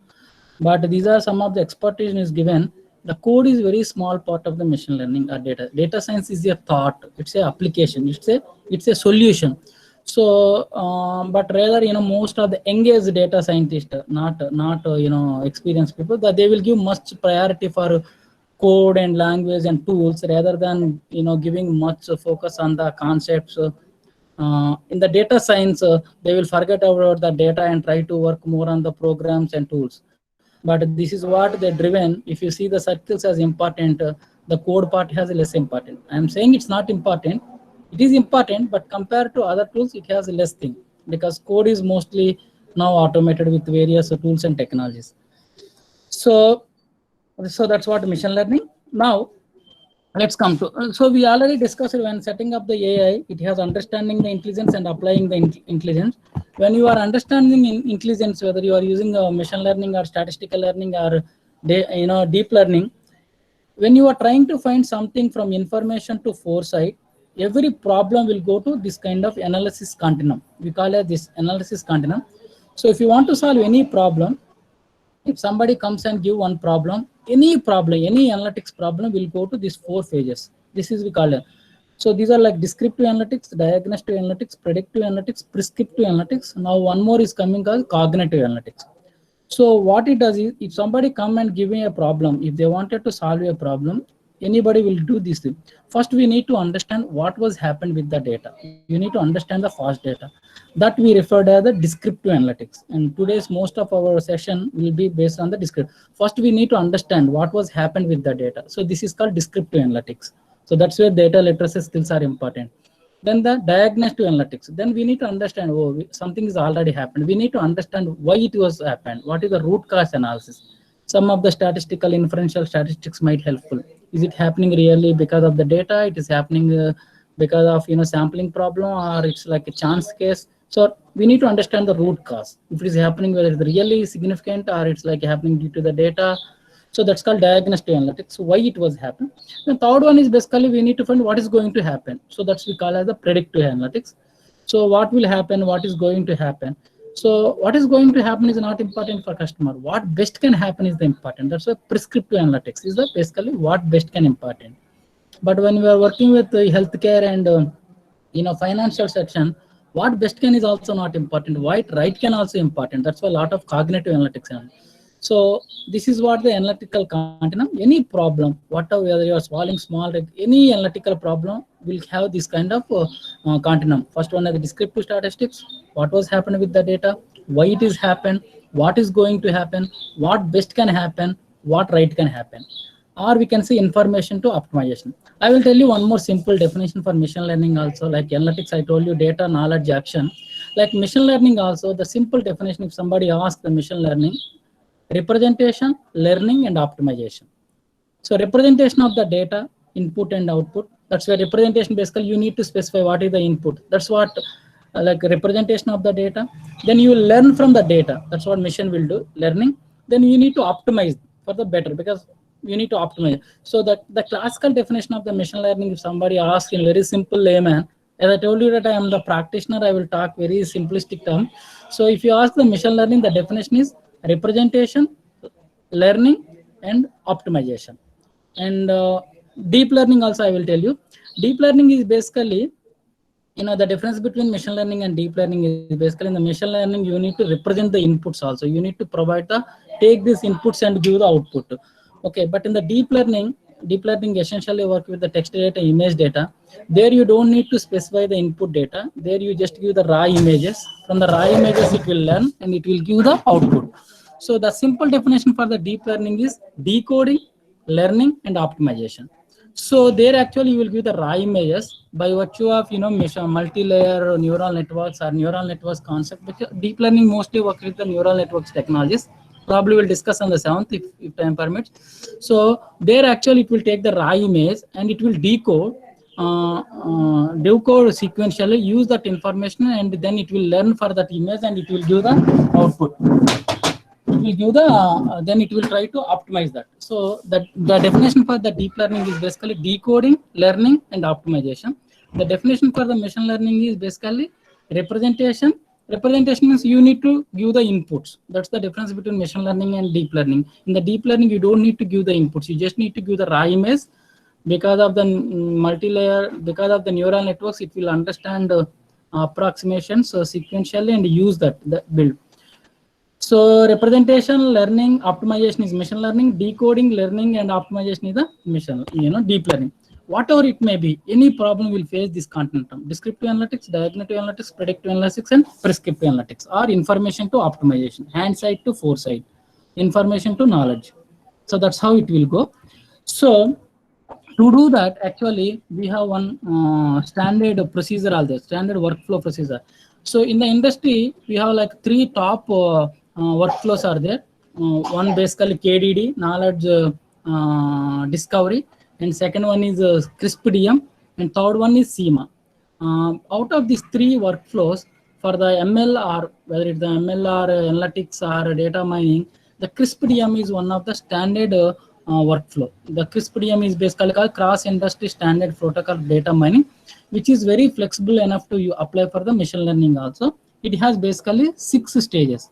But these are some of the expertise is given. The code is very small part of the machine learning or data. Data science is a thought. It's a application. It's a solution. So, but rather, most of the engaged data scientists, not experienced people, that they will give much priority for code and language and tools rather than giving much focus on the concepts. In the data science, they will forget about the data and try to work more on the programs and tools. But this is what they're driven. If you see the circles as important, the code part has less important. I'm saying it's not important. It is important, but compared to other tools, it has less thing because code is mostly now automated with various tools and technologies. So that's what machine learning. Now let's come to. So we already discussed when setting up the AI, it has understanding the intelligence and applying the intelligence. When you are understanding intelligence, whether you are using machine learning or statistical learning or deep learning, when you are trying to find something from information to foresight, every problem will go to this kind of analysis continuum. We call it this analysis continuum. So if you want to solve any problem, if somebody comes and give one problem, any analytics problem will go to these 4 phases. This is we call it. So these are like descriptive analytics, diagnostic analytics, predictive analytics, prescriptive analytics. Now one more is coming called cognitive analytics. So what it does is, if somebody come and give me a problem, if they wanted to solve a problem, anybody will do this thing. First, we need to understand what was happened with the data. You need to understand the fast data. That we refer to as the descriptive analytics. And today's most of our session will be based on the descriptive. First, we need to understand what was happened with the data. So this is called descriptive analytics. So that's where data literacy skills are important. Then the diagnostic analytics. Then we need to understand, oh, something is already happened. We need to understand why it was happened. What is the root cause analysis? Some of the statistical inferential statistics might helpful. Is it happening really because of the data? It is happening because of sampling problem, or it's like a chance case. So we need to understand the root cause. If it is happening, whether it's really significant or it's like happening due to the data. So that's called diagnostic analytics. So why it was happening. The third one is basically we need to find what is going to happen. So that's we call as the predictive analytics. So what will happen, what is going to happen. So what is going to happen is not important for customer. What best can happen is the important. That's why prescriptive analytics is the basically what best can important. But when we are working with healthcare and financial section, what best can is also not important. What right can also important. That's why a lot of cognitive analytics. So this is what the analytical continuum. Any problem, whatever, whether you are solving small, any analytical problem will have this kind of continuum. First one is the descriptive statistics. What was happening with the data? Why it is happened? What is going to happen? What best can happen? What right can happen? Or we can say information to optimization. I will tell you one more simple definition for machine learning also. Like analytics, I told you data, knowledge, action. Like machine learning also, the simple definition, if somebody asks the machine learning, representation, learning, and optimization. So representation of the data, input and output. That's where representation basically you need to specify what is the input. That's what like representation of the data. Then you will learn from the data. That's what machine will do, learning. Then you need to optimize for the better, because you need to optimize. So that the classical definition of the machine learning, if somebody asks in very simple layman, as I told you that I am the practitioner, I will talk very simplistic term. So if you ask the machine learning, the definition is representation, learning, and optimization. And deep learning also I will tell you. Deep learning is basically, the difference between machine learning and deep learning is basically in the machine learning, you need to represent the inputs also. You need to take these inputs and give the output. Okay, but in the deep learning essentially work with the text data, image data. There you don't need to specify the input data. There you just give the raw images. From the raw images it will learn and it will give the output. So the simple definition for the deep learning is decoding, learning, and optimization. So there actually you will give the raw images by virtue of multi-layer neural networks or neural networks concept. Because deep learning mostly works with the neural networks technologies. Probably we'll discuss on the 7th if time permits. So there actually it will take the raw image and it will decode sequentially, use that information, and then it will learn for that image and it will give the output. It will give the then it will try to optimize that. So the definition for the deep learning is basically decoding, learning, and optimization. The definition for the machine learning is basically representation. Representation means you need to give the inputs. That's the difference between machine learning and deep learning. In the deep learning, you don't need to give the inputs. You just need to give the raw image. Because of the multi-layer, because of the neural networks, it will understand approximations sequentially and use that build. So representation, learning, optimization is machine learning. Decoding, learning, and optimization is the deep learning. Whatever it may be, any problem will face this continuum. Descriptive analytics, diagnostic analytics, predictive analytics, and prescriptive analytics, or information to optimization, hindsight to foresight, information to knowledge. So that's how it will go. So to do that, actually, we have one standard procedure, standard workflow procedure. So in the industry, we have like 3 top workflows are there. One basically KDD, knowledge discovery, and second one is CRISP-DM, and third one is SEMA. Out of these 3 workflows, for the ML or whether it's the ML or analytics or data mining, the CRISP-DM is one of the standard workflow. The CRISP-DM is basically called cross-industry standard protocol data mining, which is very flexible enough to apply for the machine learning also. It has basically 6 stages.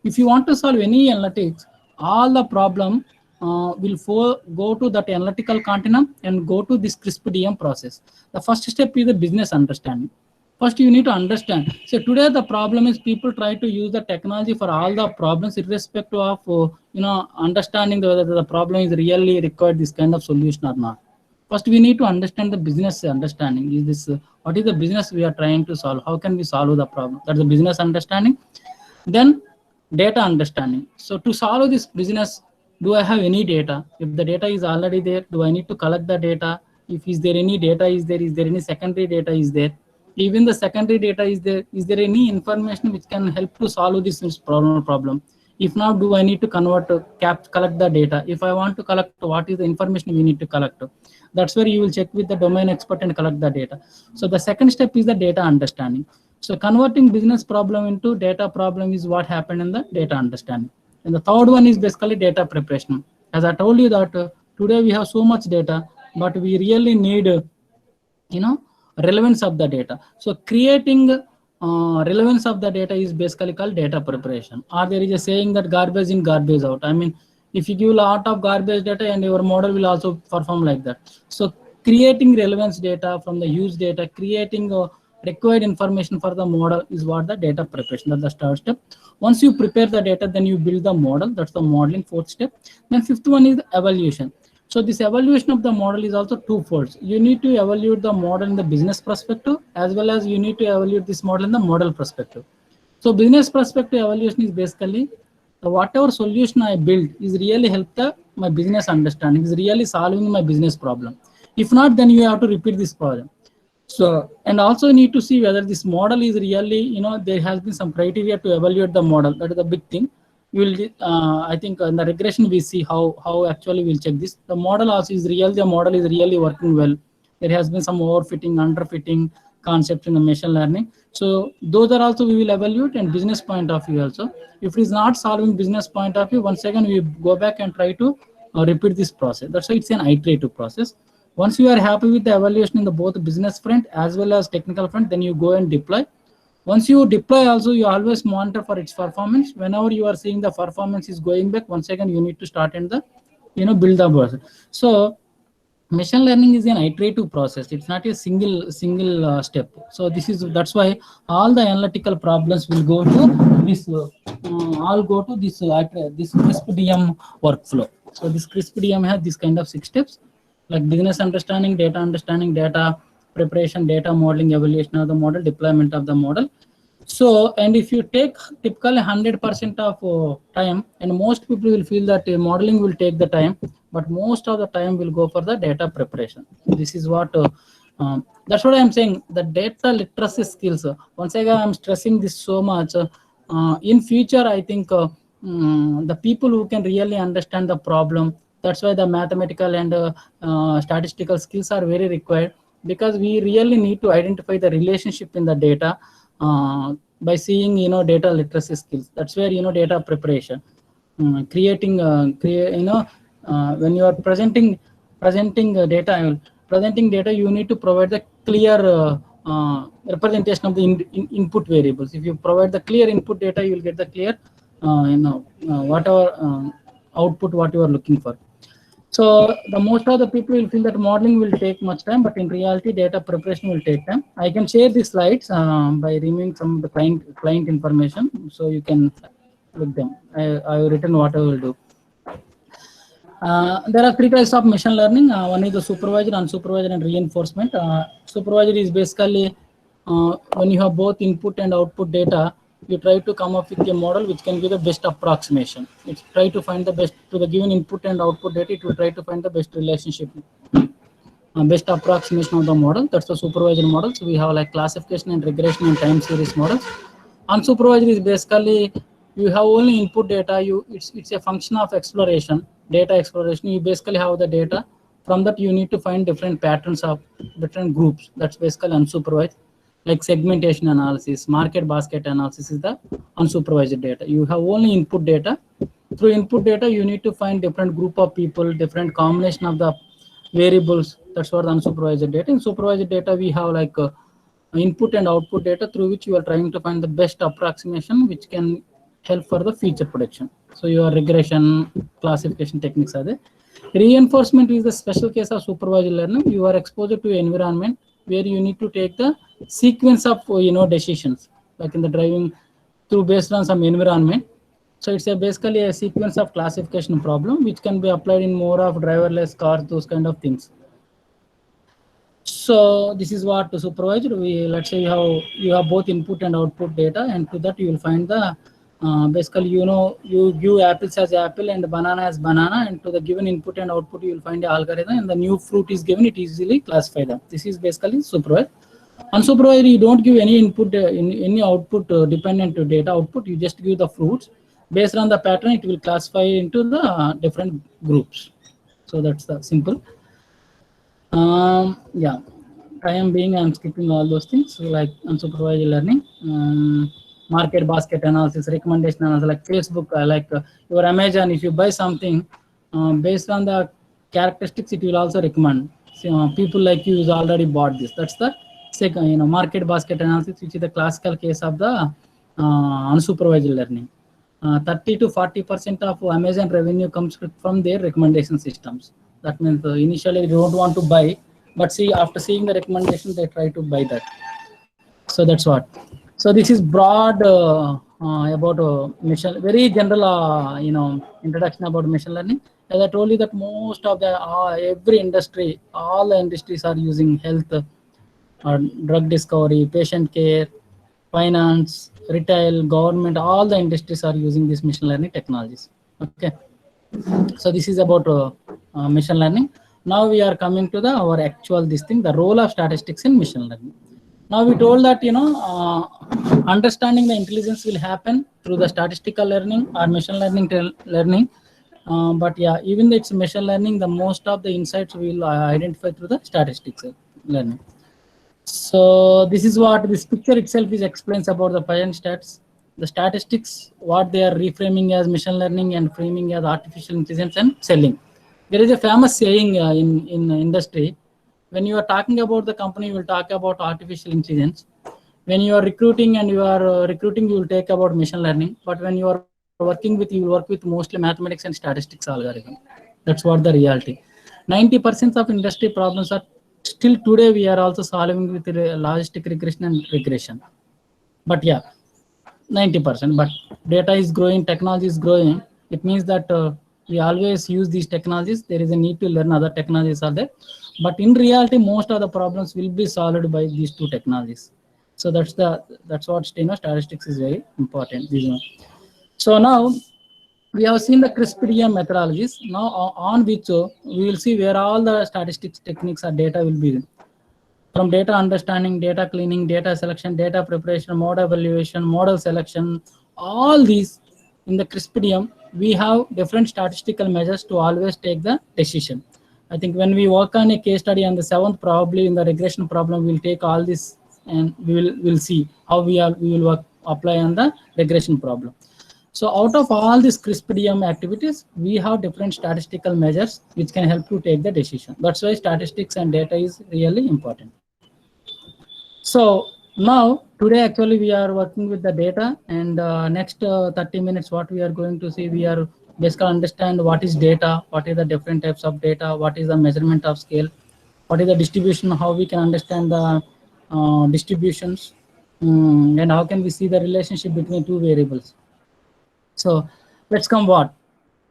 If you want to solve any analytics, all the problem will go to that analytical continuum and go to this CRISP-DM process. The first step is the business understanding. First, you need to understand. So today the problem is people try to use the technology for all the problems, irrespective of understanding whether the problem is really required this kind of solution or not. First, we need to understand the business understanding. Is this what is the business we are trying to solve? How can we solve the problem? That's the business understanding. Then data understanding. So to solve this business, do I have any data? If the data is already there, do I need to collect the data? If is there any data is there any secondary data is there? Even the secondary data is there any information which can help to solve this problem? If not, do I need to convert collect the data? If I want to collect, what is the information we need to collect? That's where you will check with the domain expert and collect the data. So the second step is the data understanding. So converting business problem into data problem is what happened in the data understanding. And the third one is basically data preparation. As I told you that today we have so much data, but we really need, relevance of the data. So creating relevance of the data is basically called data preparation. Or there is a saying that garbage in, garbage out. I mean, if you give a lot of garbage data, and your model will also perform like that. So creating relevance data from the use data, creating required information for the model is what the data preparation. That's the third step. Once you prepare the data, then you build the model. That's the modeling, fourth step. Then fifth one is the evaluation. So this evaluation of the model is also twofold. You need to evaluate the model in the business perspective, as well as you need to evaluate this model in the model perspective. So business perspective evaluation is basically whatever solution I build is really help my business understanding, is really solving my business problem. If not, then you have to repeat this problem. So, and also you need to see whether this model is really, there has been some criteria to evaluate the model. That is the big thing. You will, I think in the regression we see how actually we'll check this. The model also is real. The model is really working well. There has been some overfitting, underfitting concepts in the machine learning. So those are also we will evaluate, and business point of view also. If it is not solving business point of view, once again we go back and try to repeat this process. That's why it's an iterative process. Once you are happy with the evaluation in the both business front as well as technical front, then you go and deploy. Once you deploy also, you always monitor for its performance. Whenever you are seeing the performance is going back, once again you need to start in the build the process. So machine learning is an iterative process. It's not a single step. So that's why all the analytical problems will go to this this CRISP-DM workflow. So this CRISP-DM has this kind of 6 steps, like business understanding, data preparation, data modeling, evaluation of the model, deployment of the model. So, and if you take typically 100% of time, and most people will feel that modeling will take the time, but most of the time will go for the data preparation. This is what, that's what I'm saying, the data literacy skills. Once again, I'm stressing this so much. In future, I think the people who can really understand the problem, that's why the mathematical and statistical skills are very required, because we really need to identify the relationship in the data by seeing data literacy skills. That's where data preparation, when you are presenting data, you need to provide the clear representation of the input variables. If you provide the clear input data, you will get the clear whatever output what you are looking for. So the most of the people will feel that modeling will take much time, but in reality, data preparation will take time. I can share these slides by removing some of the client information, so you can look them. I have written what I will do. There are 3 types of machine learning. One is the supervised, unsupervised, and reinforcement. Supervised is basically when you have both input and output data, you try to come up with a model which can give the best approximation. It's try to find the best to the given input and output data. It will try to find the best relationship, best approximation of the model. That's the supervised models. We have like classification and regression and time series models. Unsupervised is basically you have only input data. It's a function of exploration, data exploration. You basically have the data. From that, you need to find different patterns of different groups. That's basically unsupervised. Like segmentation analysis, market basket analysis is the unsupervised data. You have only input data. Through input data, you need to find different group of people, different combination of the variables. That's what the unsupervised data. In supervised data, we have like input and output data through which you are trying to find the best approximation which can help for the feature prediction. So your regression, classification techniques are there. Reinforcement is the special case of supervised learning. You are exposed to environment where you need to take the sequence of decisions, like in the driving through based on some environment. So it's basically a sequence of classification problem which can be applied in more of driverless cars, those kind of things. So this is what the supervised. Let's say you have both input and output data, and to that you will find the basically you give apples as apple and banana as banana, and to the given input and output you will find the algorithm, and the new fruit is given, it easily classify them. This is basically supervised. Unsupervised, you don't give any input any output dependent to data output. You just give the fruits. Based on the pattern, it will classify into the different groups. So that's the simple. Yeah, I'm skipping all those things, so like unsupervised learning, market basket analysis, recommendation analysis, like Facebook, your Amazon. If you buy something, based on the characteristics, it will also recommend. So, people like you is already bought this. That's the second, market basket analysis, which is the classical case of the unsupervised learning. 30 to 40% of Amazon revenue comes from their recommendation systems. That means initially they don't want to buy, but after seeing the recommendation, they try to buy that. So that's what. So this is broad about very general, introduction about machine learning. As I told you that most of the every industry, all the industries are using health, drug discovery, patient care, finance, retail, government. All the industries are using these machine learning technologies. Okay. So this is about machine learning. Now we are coming to our actual the role of statistics in machine learning. Now we told that understanding the intelligence will happen through the statistical learning or machine learning learning. But yeah, even though it's machine learning, the most of the insights we will identify through the statistics learning. So this is what this picture itself is explains about the Python stats. The statistics, what they are reframing as machine learning and framing as artificial intelligence and selling. There is a famous saying in industry. When you are talking about the company, you will talk about artificial intelligence. When you are recruiting and you are recruiting, you will take about machine learning. But when you are working with, you will work with mostly mathematics and statistics algorithm. That's what the reality. 90% of industry problems are still today we are also solving with logistic regression and regression. But yeah, 90%. But data is growing, technology is growing. It means that we always use these technologies. There is a need to learn other technologies are there. But in reality, most of the problems will be solved by these two technologies. So that's what statistics is very important. So now we have seen the CRISP-DM methodologies. Now on which we will see where all the statistics techniques or data will be. From data understanding, data cleaning, data selection, data preparation, model evaluation, model selection, all these in the CRISP-DM, we have different statistical measures to always take the decision. I think when we work on a case study on the 7th, probably in the regression problem, we'll take all this and we'll see how we will apply on the regression problem. So out of all these CRISP-DM activities, we have different statistical measures which can help you take the decision. That's why statistics and data is really important. So now today actually we are working with the data, and next 30 minutes what we are going to see, we are basically understand what is data, what is the different types of data, what is the measurement of scale, what is the distribution, how we can understand the distributions, and how can we see the relationship between two variables. So let's come what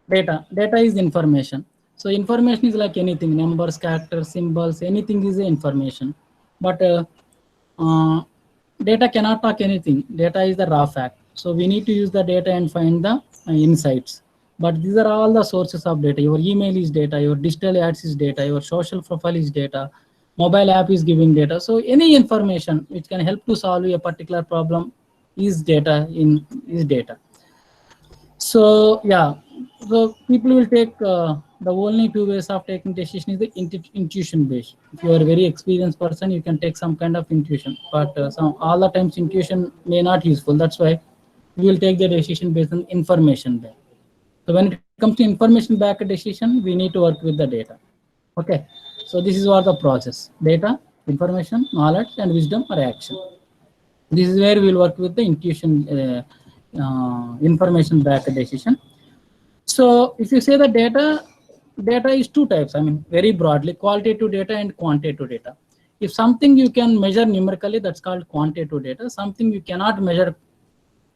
data. Data is information. So information is like anything, numbers, characters, symbols, anything is information. But data cannot talk anything. Data is the raw fact. So we need to use the data and find the insights. But these are all the sources of data. Your email is data, your digital ads is data, your social profile is data, mobile app is giving data. So any information which can help to solve a particular problem is data. So yeah, so people will take the only two ways of taking decision is the intuition based. If you are a very experienced person, you can take some kind of intuition, but all the times intuition may not useful. That's why we will take the decision based on information based. So when it comes to information backed decision, we need to work with the data. Okay, so this is what the process: data, information, knowledge, and wisdom or action. This is where we will work with the intuition. Information backed decision. So if you say the data is two types, I mean very broadly, qualitative data and quantitative data. If something you can measure numerically, that's called quantitative data. Something you cannot measure,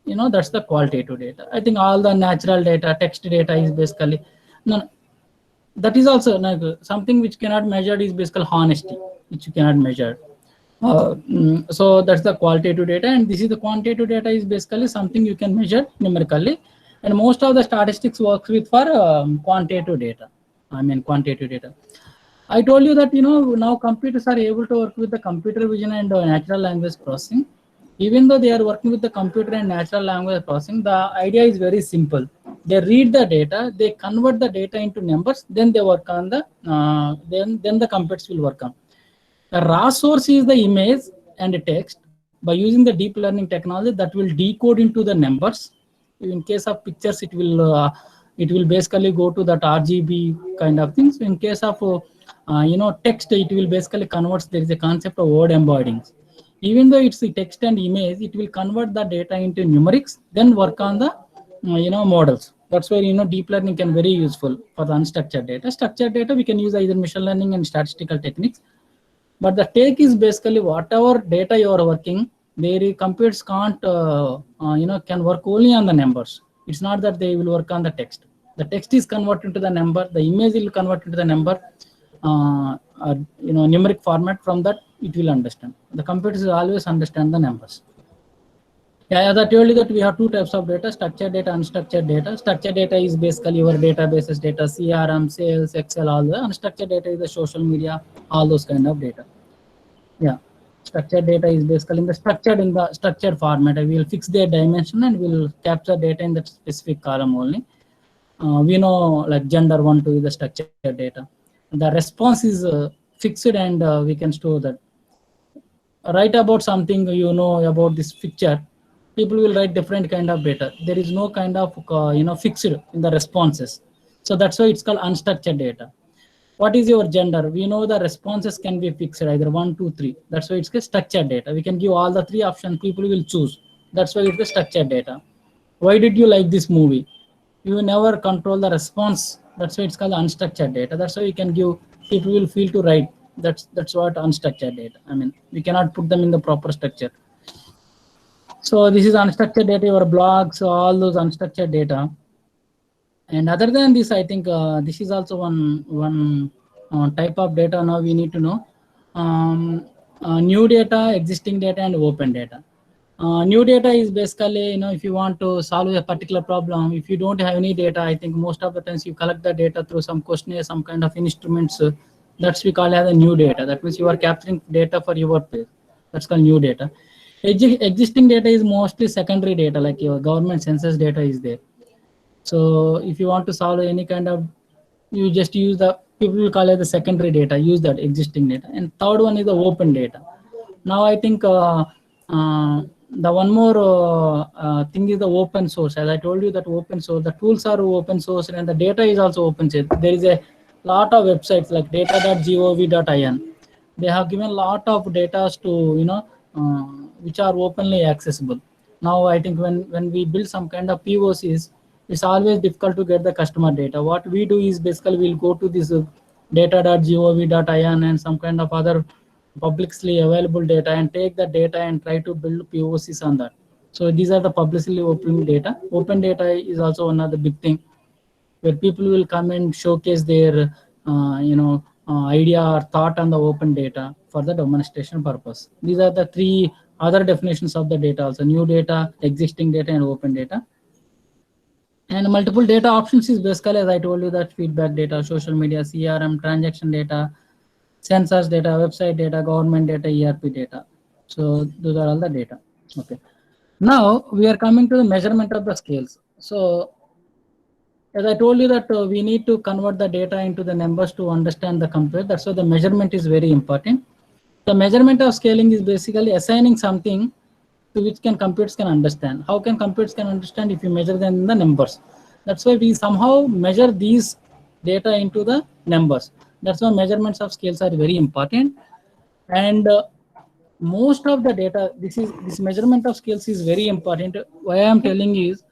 that's the qualitative data. I think all the natural data, text data is basically that is also something which cannot measure is basically honesty. which you cannot measure. So that's the qualitative data, and this is the quantitative data is basically something you can measure numerically, and most of the statistics works with for quantitative data. Quantitative data. I told you that now computers are able to work with the computer vision and natural language processing. Even though they are working with the computer and natural language processing, the idea is very simple. They read the data, they convert the data into numbers, then they work on the then the computers will work on. The raw source is the image and text. By using the deep learning technology, that will decode into the numbers. In case of pictures, it will basically go to that RGB kind of things. In case of text, it will basically convert. There is a concept of word embeddings. Even though it's the text and image, it will convert the data into numerics, then work on the models. That's where deep learning can very useful for the unstructured data. Structured data we can use either machine learning and statistical techniques. But the take is basically whatever data you are working, their computers can't can work only on the numbers. It's not that they will work on the text. The text is converted to the number, the image will convert into the number, numeric format. From that it will understand. The computers will always understand the numbers. Yeah, as I told you that we have two types of data: structured data, unstructured data. Structured data is basically your databases data, CRM, sales, Excel, all the. Unstructured data is the social media, all those kind of data. Yeah, structured data is basically in the structured format. We will fix their dimension and we will capture data in that specific column only. We know like gender 1, 2 is the structured data. The response is fixed and we can store that. Write about something about this picture. People will write different kind of data. There is no kind of fixed in the responses. So that's why it's called unstructured data. What is your gender? We know the responses can be fixed, either 1, 2, 3. That's why it's called structured data. We can give all the 3 options. People will choose. That's why it's the structured data. Why did you like this movie? You never control the response. That's why it's called unstructured data. That's why you can give. People will feel to write. That's what unstructured data. We cannot put them in the proper structure. So this is unstructured data, your blogs, all those unstructured data. And other than this, I think this is also one type of data now we need to know. New data, existing data, and open data. New data is basically, if you want to solve a particular problem, if you don't have any data, I think most of the times you collect the data through some questionnaire, some kind of instruments. That's we call as a new data. That means you are capturing data for your page. That's called new data. Existing data is mostly secondary data, like your government census data is there. So if you want to solve any kind of, you just use the, people will call it the secondary data, use that existing data. And third one is the open data. Now I think the one more thing is the open source. As I told you that open source, the tools are open source and the data is also open source. There is a lot of websites like data.gov.in. They have given a lot of data to, which are openly accessible. Now I think when we build some kind of POCs, it's always difficult to get the customer data. What we do is basically we'll go to this data.gov.in and some kind of other publicly available data and take the data and try to build POCs on that. So these are the publicly open data. Open data is also another big thing where people will come and showcase their idea or thought on the open data for the demonstration purpose. These are the 3 other definitions of the data also: new data, existing data, and open data. And multiple data options is basically, as I told you, that feedback data, social media, CRM, transaction data, census data, website data, government data, ERP data. So those are all the data. Okay. Now we are coming to the measurement of the scales. So as I told you that we need to convert the data into the numbers to understand the computer. That's why the measurement is very important. The measurement of scaling is basically assigning something to which computers can understand. How can computers can understand if you measure them in the numbers? That's why we somehow measure these data into the numbers. That's why measurements of scales are very important. And most of the data, this measurement of scales is very important. Why I am telling is,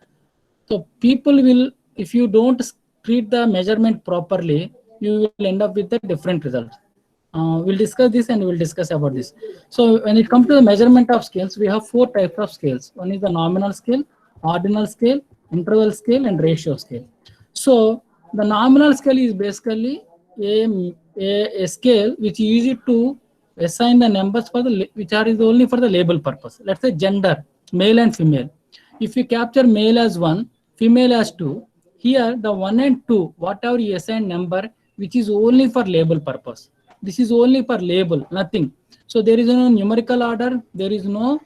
so people will, if you don't treat the measurement properly, you will end up with a different result. We'll discuss this and we'll discuss about this. So when it comes to the measurement of scales, we have 4 types of scales. One is the nominal scale, ordinal scale, interval scale, and ratio scale. So the nominal scale is basically a scale which is used to assign the numbers for the which are is only for the label purpose. Let's say gender, male and female. If you capture male as 1, female as 2, here the 1 and 2, whatever you assign number, which is only for label purpose. This is only for label, nothing. So there is no numerical order. There is no,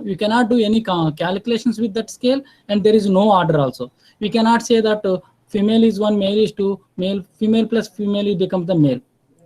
you cannot do any calculations with that scale, and there is no order also. We cannot say that female is 1, male is 2, female plus female will become the male.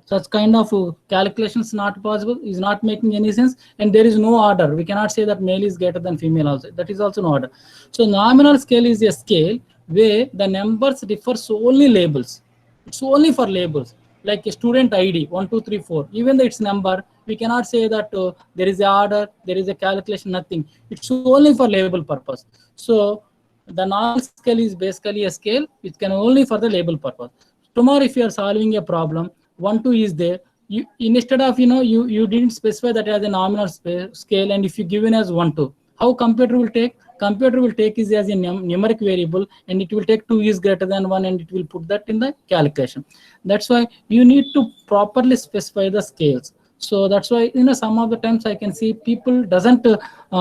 Such kind of calculations not possible, is not making any sense, and there is no order. We cannot say that male is greater than female also. That is also no order. So nominal scale is a scale where the numbers differ solely labels. It's only for labels, like a student ID 1, 2, 3, 4. Even though it's number, we cannot say that there is a order, there is a calculation, nothing. It's only for label purpose. So the nominal scale is basically a scale which can only for the label purpose. Tomorrow, if you are solving a problem, 1, 2 is there. You instead of you didn't specify that as a nominal scale, and if you given as 1, 2, how computer will take? Computer will take is as a numeric variable, and it will take 2 is greater than 1, and it will put that in the calculation. That's why you need to properly specify the scales. So that's why some of the times I can see people doesn't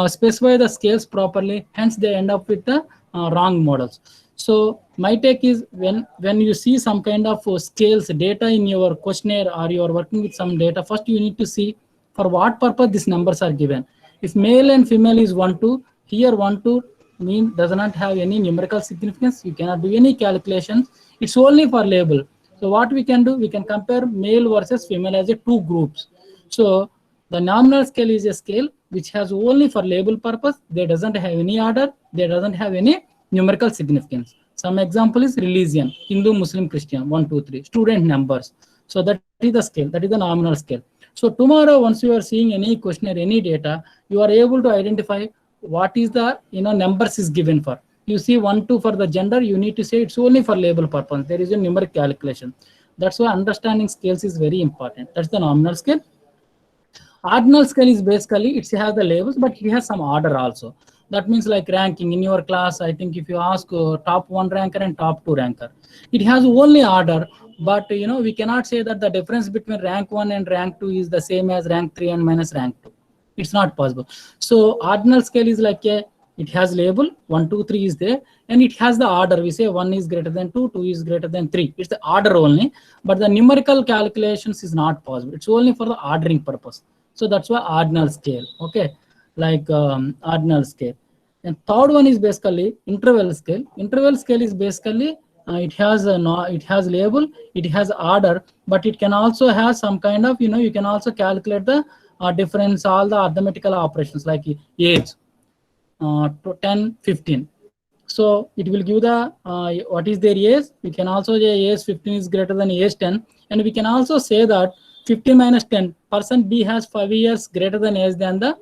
specify the scales properly, hence they end up with the wrong models. So my take is when you see some kind of scales data in your questionnaire, or you are working with some data, first you need to see for what purpose these numbers are given. If male and female is 1, 2, here 1, 2 does not have any numerical significance. You cannot do any calculations. It's only for label. So what we can do, we can compare male versus female as a 2 groups. So the nominal scale is a scale which has only for label purpose. They doesn't have any order. They doesn't have any numerical significance. Some example is religion, Hindu, Muslim, Christian, 1, 2, 3, student numbers. So that is the scale, that is the nominal scale. So tomorrow, once you are seeing any questionnaire, any data, you are able to identify what is the numbers is given for. You see 1, 2 for the gender, you need to say it's only for label purpose. There is a numeric calculation. That's why understanding scales is very important. That's the nominal scale. Ordinal scale is basically, it has the labels, but it has some order also. That means like ranking in your class, I think if you ask top 1 ranker and top 2 ranker, it has only order, but we cannot say that the difference between rank 1 and rank 2 is the same as rank 3 and minus rank 2. It's not possible. So ordinal scale is like it has label, 1, 2, 3 is there, and it has the order. We say 1 is greater than 2, 2 is greater than 3. It's the order only, but the numerical calculations is not possible. It's only for the ordering purpose. So that's why ordinal scale, okay, like ordinal scale. And third one is basically interval scale. Interval scale is basically it has label, it has order, but it can also have some kind of you can also calculate the difference, all the arithmetical operations like age 10, 15. So it will give the what is their age. We can also say age 15 is greater than age 10, and we can also say that 15 minus 10, person B has 5 years greater than age than the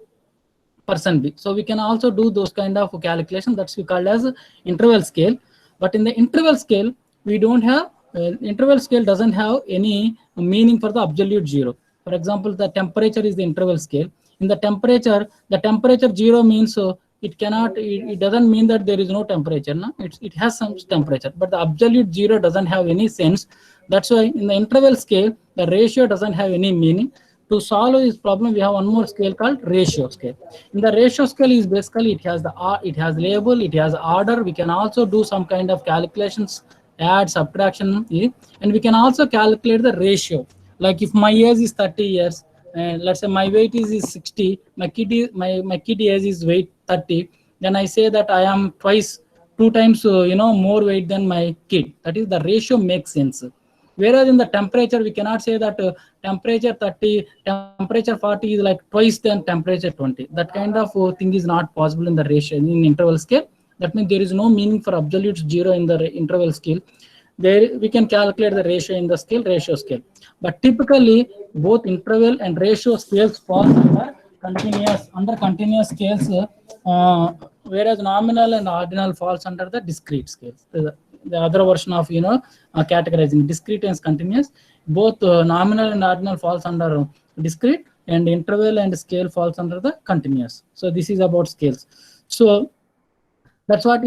person B. So we can also do those kind of calculations. That's we called as interval scale. But in the interval scale, we don't have interval scale doesn't have any meaning for the absolute zero. For example, the temperature is the interval scale. In the temperature 0 means it doesn't mean that there is no temperature. No? It has some temperature, but the absolute zero doesn't have any sense. That's why in the interval scale, the ratio doesn't have any meaning. To solve this problem, we have one more scale called ratio scale. In the ratio scale is basically it has label, it has order. We can also do some kind of calculations, add, subtraction, and we can also calculate the ratio. Like if my age is 30 years, and let's say my weight is 60, my kid age is weight 30, then I say that I am 2 times more weight than my kid. That is the ratio makes sense. Whereas in the temperature, we cannot say that temperature 30, temperature 40 is like twice than temperature 20. That kind of thing is not possible in the ratio in interval scale. That means there is no meaning for absolute zero in the interval scale. There we can calculate the ratio in the ratio scale. But typically, both interval and ratio scales fall under continuous scales, whereas nominal and ordinal falls under the discrete scales. The other version of categorizing discrete and continuous, both nominal and ordinal falls under discrete, and interval and scale falls under the continuous. So this is about scales. So that's what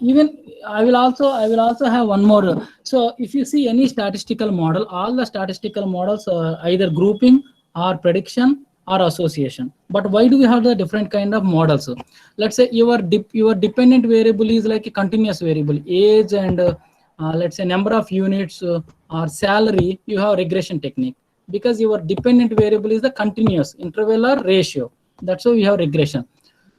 Even I will also have one more. So if you see any statistical model, all the statistical models are either grouping or prediction or association. But why do we have the different kind of models? Let's say your dependent variable is like a continuous variable, age and let's say number of units or salary. You have regression technique because your dependent variable is the continuous interval or ratio. That's why we have regression.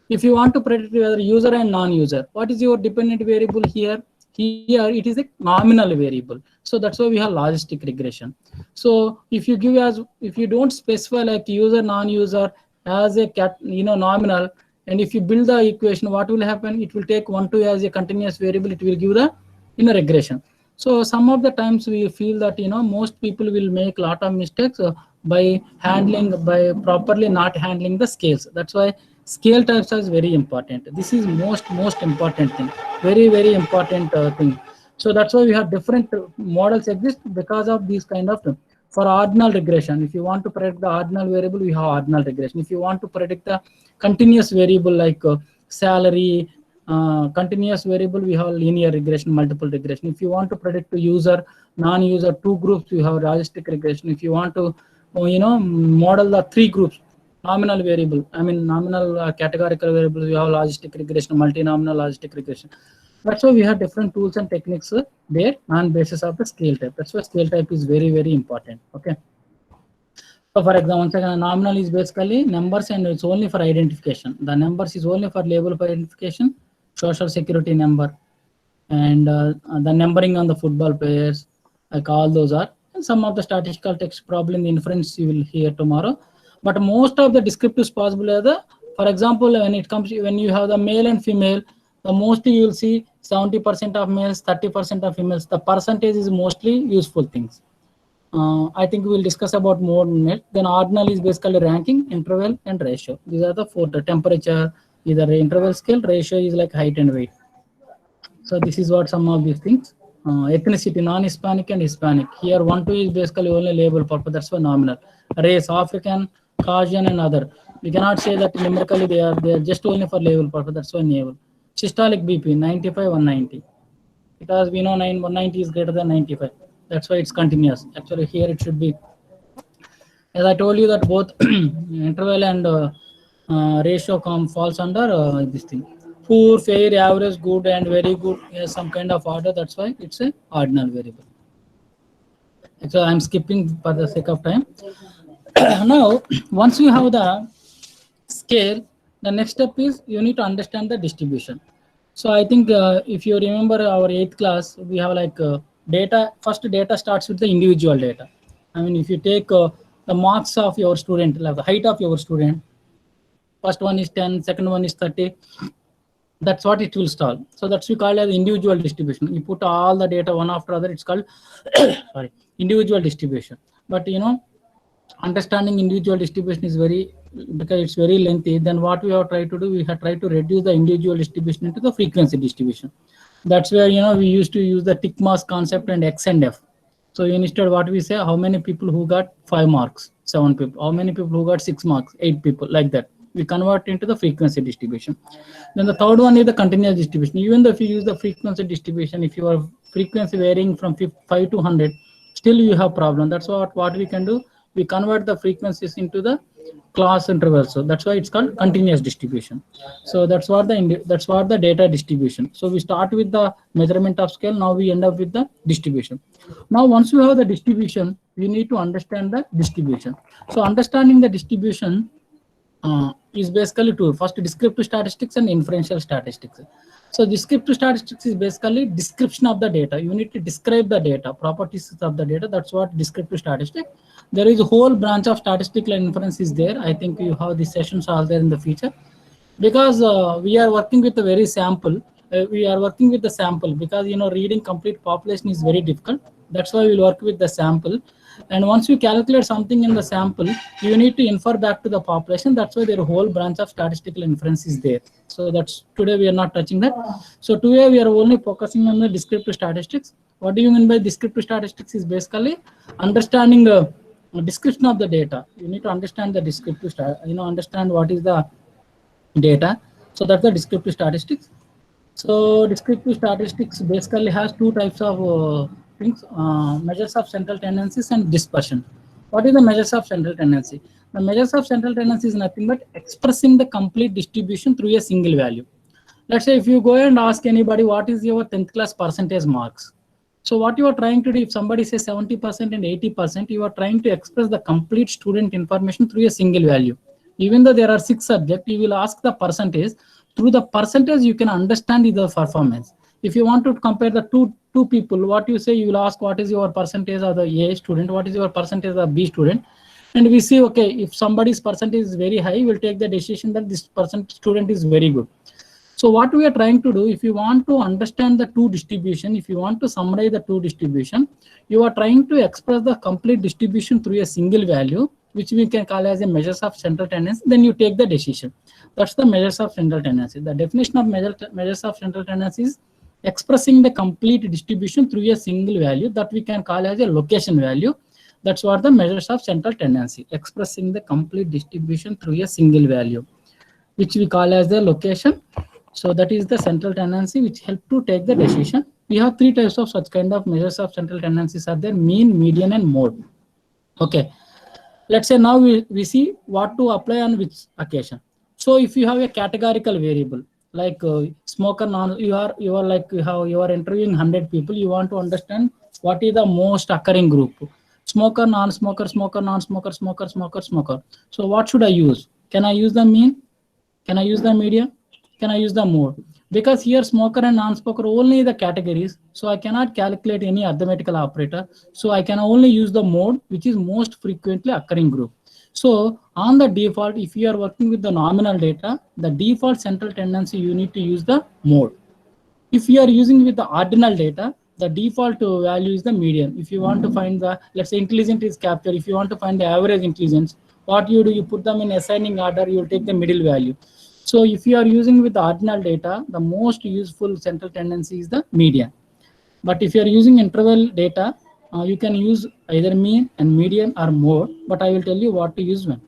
If you want to predict whether user and non-user, what is your dependent variable here? Here it is a nominal variable. So that's why we have logistic regression. So if you don't specify like user, non-user as a nominal, and if you build the equation, what will happen? It will take 1, 2 as a continuous variable. It will give the regression. So some of the times we feel that most people will make a lot of mistakes by properly not handling the scales. That's why scale types is very important. This is most important thing, very important thing. So that's why we have different models exist because of these kind of things. For ordinal regression, if you want to predict the ordinal variable, we have ordinal regression. If you want to predict the continuous variable like salary, continuous variable, we have linear regression, multiple regression. If you want to predict the user, non-user, 2 groups, we have logistic regression. If you want to model the 3 groups, nominal variable, nominal categorical variables, we have logistic regression, multi-nominal logistic regression. That's why we have different tools and techniques there on basis of the scale type. That's why scale type is very important. Okay. So for example, once again, nominal is basically numbers and it's only for identification. The numbers is only for label for identification, social security number, and the numbering on the football players, like all those are. And some of the statistical text probably in the inference you will hear tomorrow. But most of the descriptives possible are for example, when you have the male and female, the mostly you will see 70% of males, 30% of females. The percentage is mostly useful things. I think we will discuss about more in it. Then ordinal is basically ranking, interval, and ratio. These are the 4. The temperature, either interval scale, ratio is like height and weight. So this is what some of these things. Ethnicity, non-Hispanic and Hispanic. Here 1, 2 is basically only label purpose. That's why nominal. Race, African, Caucasian, and other. We cannot say that numerically they are just only for label purpose. That's why naval. Systolic BP 95, 190. Because we know 190 is greater than 95. That's why it's continuous. Actually, here it should be. As I told you that both interval and ratio falls under this thing. Poor, fair, average, good, and very good. Some kind of order. That's why it's a ordinal variable. So I'm skipping for the sake of time. Now, once you have the scale, the next step is you need to understand the distribution. So I think if you remember our 8th class, we have like data. First data starts with the individual data. If you take the marks of your student, like the height of your student, first one is 10, second one is 30. That's what it will start. So that's we call as individual distribution. You put all the data one after other. It's called individual distribution. But understanding individual distribution is because it's very lengthy. Then what we have tried to do, we have tried to reduce the individual distribution into the frequency distribution. That's where we used to use the tick mask concept and X and F. So instead, what we say, how many people who got 5 marks, 7 people, how many people who got 6 marks, 8 people, like that. We convert into the frequency distribution. Then the third one is the continuous distribution. Even though if you use the frequency distribution, if your frequency varying from 5 to 100, still you have problem. That's what we can do. We convert the frequencies into the class intervals. So that's why it's called continuous distribution. So that's what the data distribution. So we start with the measurement of scale. Now we end up with the distribution. Now once you have the distribution, we need to understand the distribution. So understanding the distribution is basically two. First, descriptive statistics and inferential statistics. So descriptive statistics is basically description of the data. You need to describe the data, properties of the data. That's what descriptive statistics. There is a whole branch of statistical inference is there. I think you have these sessions are there in the future. Because we are working with a very sample. We are working with the sample because reading complete population is very difficult. That's why we'll work with the sample. And once you calculate something in the sample, you need to infer back to the population. That's why their whole branch of statistical inference is there. So that's today we are not touching that. So today we are only focusing on the descriptive statistics. What do you mean by descriptive statistics? Is basically understanding the description of the data. You need to understand the descriptive, understand what is the data. So that's the descriptive statistics. So descriptive statistics basically has two types of things, measures of central tendencies and dispersion. What is the measures of central tendency? The measures of central tendency is nothing but expressing the complete distribution through a single value. Let's say if you go and ask anybody what is your 10th class percentage marks. So what you are trying to do, if somebody says 70% and 80%, you are trying to express the complete student information through a single value. Even though there are 6 subjects, you will ask the percentage. Through the percentage, you can understand the performance. If you want to compare the two people, what you say, you will ask what is your percentage of the A student, what is your percentage of B student. And we see, okay, if somebody's percentage is very high, we'll take the decision that this student is very good. So what we are trying to do, if you want to understand the two distribution, if you want to summarize the two distribution, you are trying to express the complete distribution through a single value, which we can call as a measures of central tendency. Then you take the decision. That's the measures of central tendency. The definition of measures of central tendency is expressing the complete distribution through a single value that we can call as a location value. That's what the measures of central tendency, expressing the complete distribution through a single value, which we call as the location. So that is the central tendency which help to take the decision. We have 3 types of such kind of measures of central tendencies are there: mean, median, and mode. Okay, let's say now we see what to apply on which occasion. So if you have a categorical variable like smoker, you are interviewing 100 people, you want to understand what is the most occurring group: smoker, non-smoker, smoker, non-smoker, smoker, smoker, smoker. So what should I use? Can I use the mean? Can I use the median? Can I use the mode? Because here smoker and non-smoker only the categories, so I cannot calculate any arithmetical operator. So I can only use the mode, which is most frequently occurring group. So on the default, if you are working with the nominal data, the default central tendency, you need to use the mode. If you are using with the ordinal data, the default value is the median. If you want to find the, let's say intelligence is captured, if you want to find the average intelligence, what you do, you put them in ascending order, you will take the middle value. So if you are using with the ordinal data, the most useful central tendency is the median. But if you are using interval data, you can use either mean and median or mode, but I will tell you what to use when.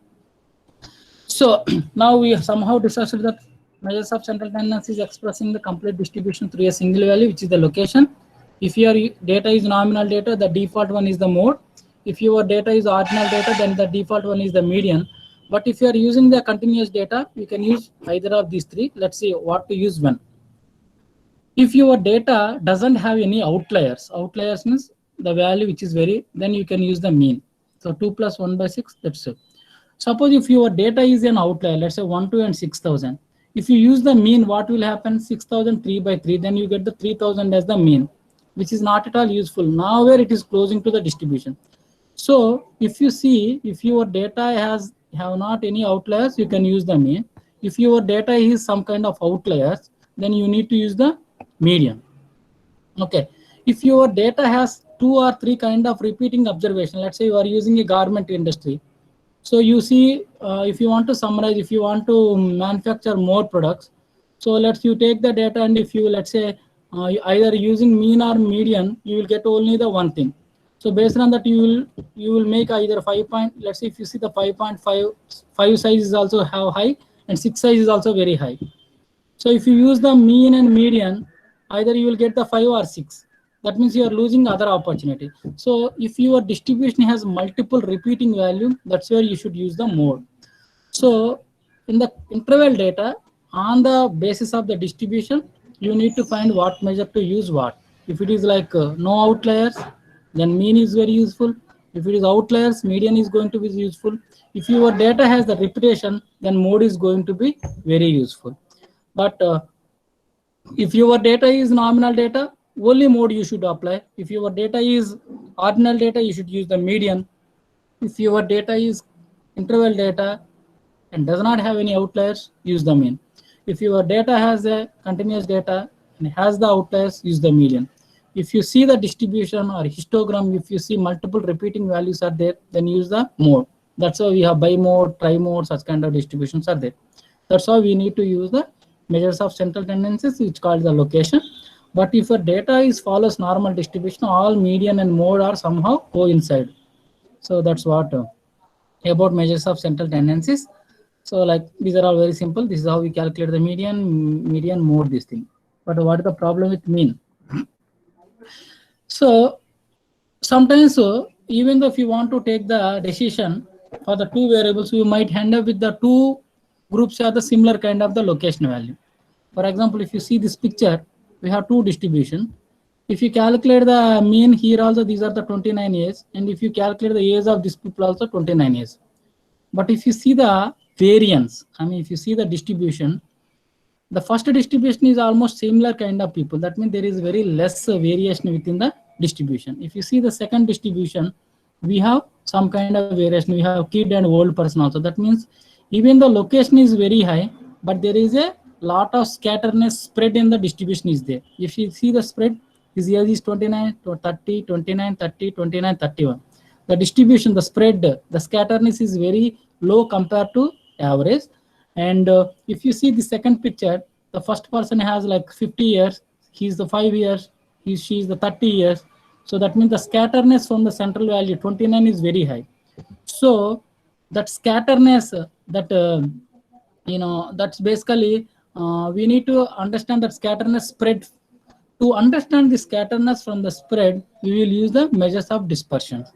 So now we have somehow discussed that measures of central tendency is expressing the complete distribution through a single value, which is the location. If your data is nominal data, the default one is the mode. If your data is ordinal data, then the default one is the median. But if you are using the continuous data, you can use either of these 3. Let's see what to use when. If your data doesn't have any outliers means the value which is very, then you can use the mean. So 2 plus 1 by 6, that's it. Suppose if your data is an outlier, let's say 1, 2, and 6,000. If you use the mean, what will happen? 6,000, 3 by 3, then you get the 3,000 as the mean, which is not at all useful. Now where it is closing to the distribution. So if you see, if your data have not any outliers, you can use the mean. If your data is some kind of outliers, then you need to use the median. Okay. If your data has 2 or 3 kind of repeating observation, let's say you are using a garment industry. So you see, if you want to summarize, if you want to manufacture more products, so you take the data, and if you, let's say, either using mean or median, you will get only the one thing. So based on that, you will make either 5 point. Let's say if you see the 5.5 size is also high, and 6 size is also very high. So if you use the mean and median, either you will get the 5 or 6. That means you are losing other opportunity. So if your distribution has multiple repeating value, that's where you should use the mode. So in the interval data, on the basis of the distribution, you need to find what measure to use what. If it is like no outliers, then mean is very useful. If it is outliers, median is going to be useful. If your data has the repetition, then mode is going to be very useful. But if your data is nominal data, only mode you should apply. If your data is ordinal data, you should use the median. If your data is interval data and does not have any outliers, use the mean. If your data has a continuous data and has the outliers, use the median. If you see the distribution or histogram, if you see multiple repeating values are there, then use the mode. That's why we have bimode, trimode, such kind of distributions are there. That's why we need to use the measures of central tendencies, which called the location. But if your data follows normal distribution, all median and mode are somehow coincide. So that's what about measures of central tendencies. So like these are all very simple. This is how we calculate the median, mode, this thing. But what is the problem with mean? So sometimes, even though if you want to take the decision for the two variables, you might end up with the two groups are the similar kind of the location value. For example, if you see this picture, we have two distribution. If you calculate the mean here also, these are the 29 years, and if you calculate the age of these people also 29 years. But if you see the variance, I mean, if you see the distribution, the first distribution is almost similar kind of people. That means there is very less variation within the distribution. If you see the second distribution, we have some kind of variation. We have kid and old person also. That means even the location is very high, but there is a lot of scatterness spread in the distribution is there. If you see the spread, his age is 29, 30, 29, 30, 29, 31. The distribution, the spread, the scatterness is very low compared to average. And if you see the second picture, the first person has like 50 years, he's the 5 years, she is the 30 years. So that means the scatterness from the central value 29 is very high. So that scatterness, that that's basically we need to understand that scatterness spread. To understand the scatterness from the spread, we will use the measures of dispersion.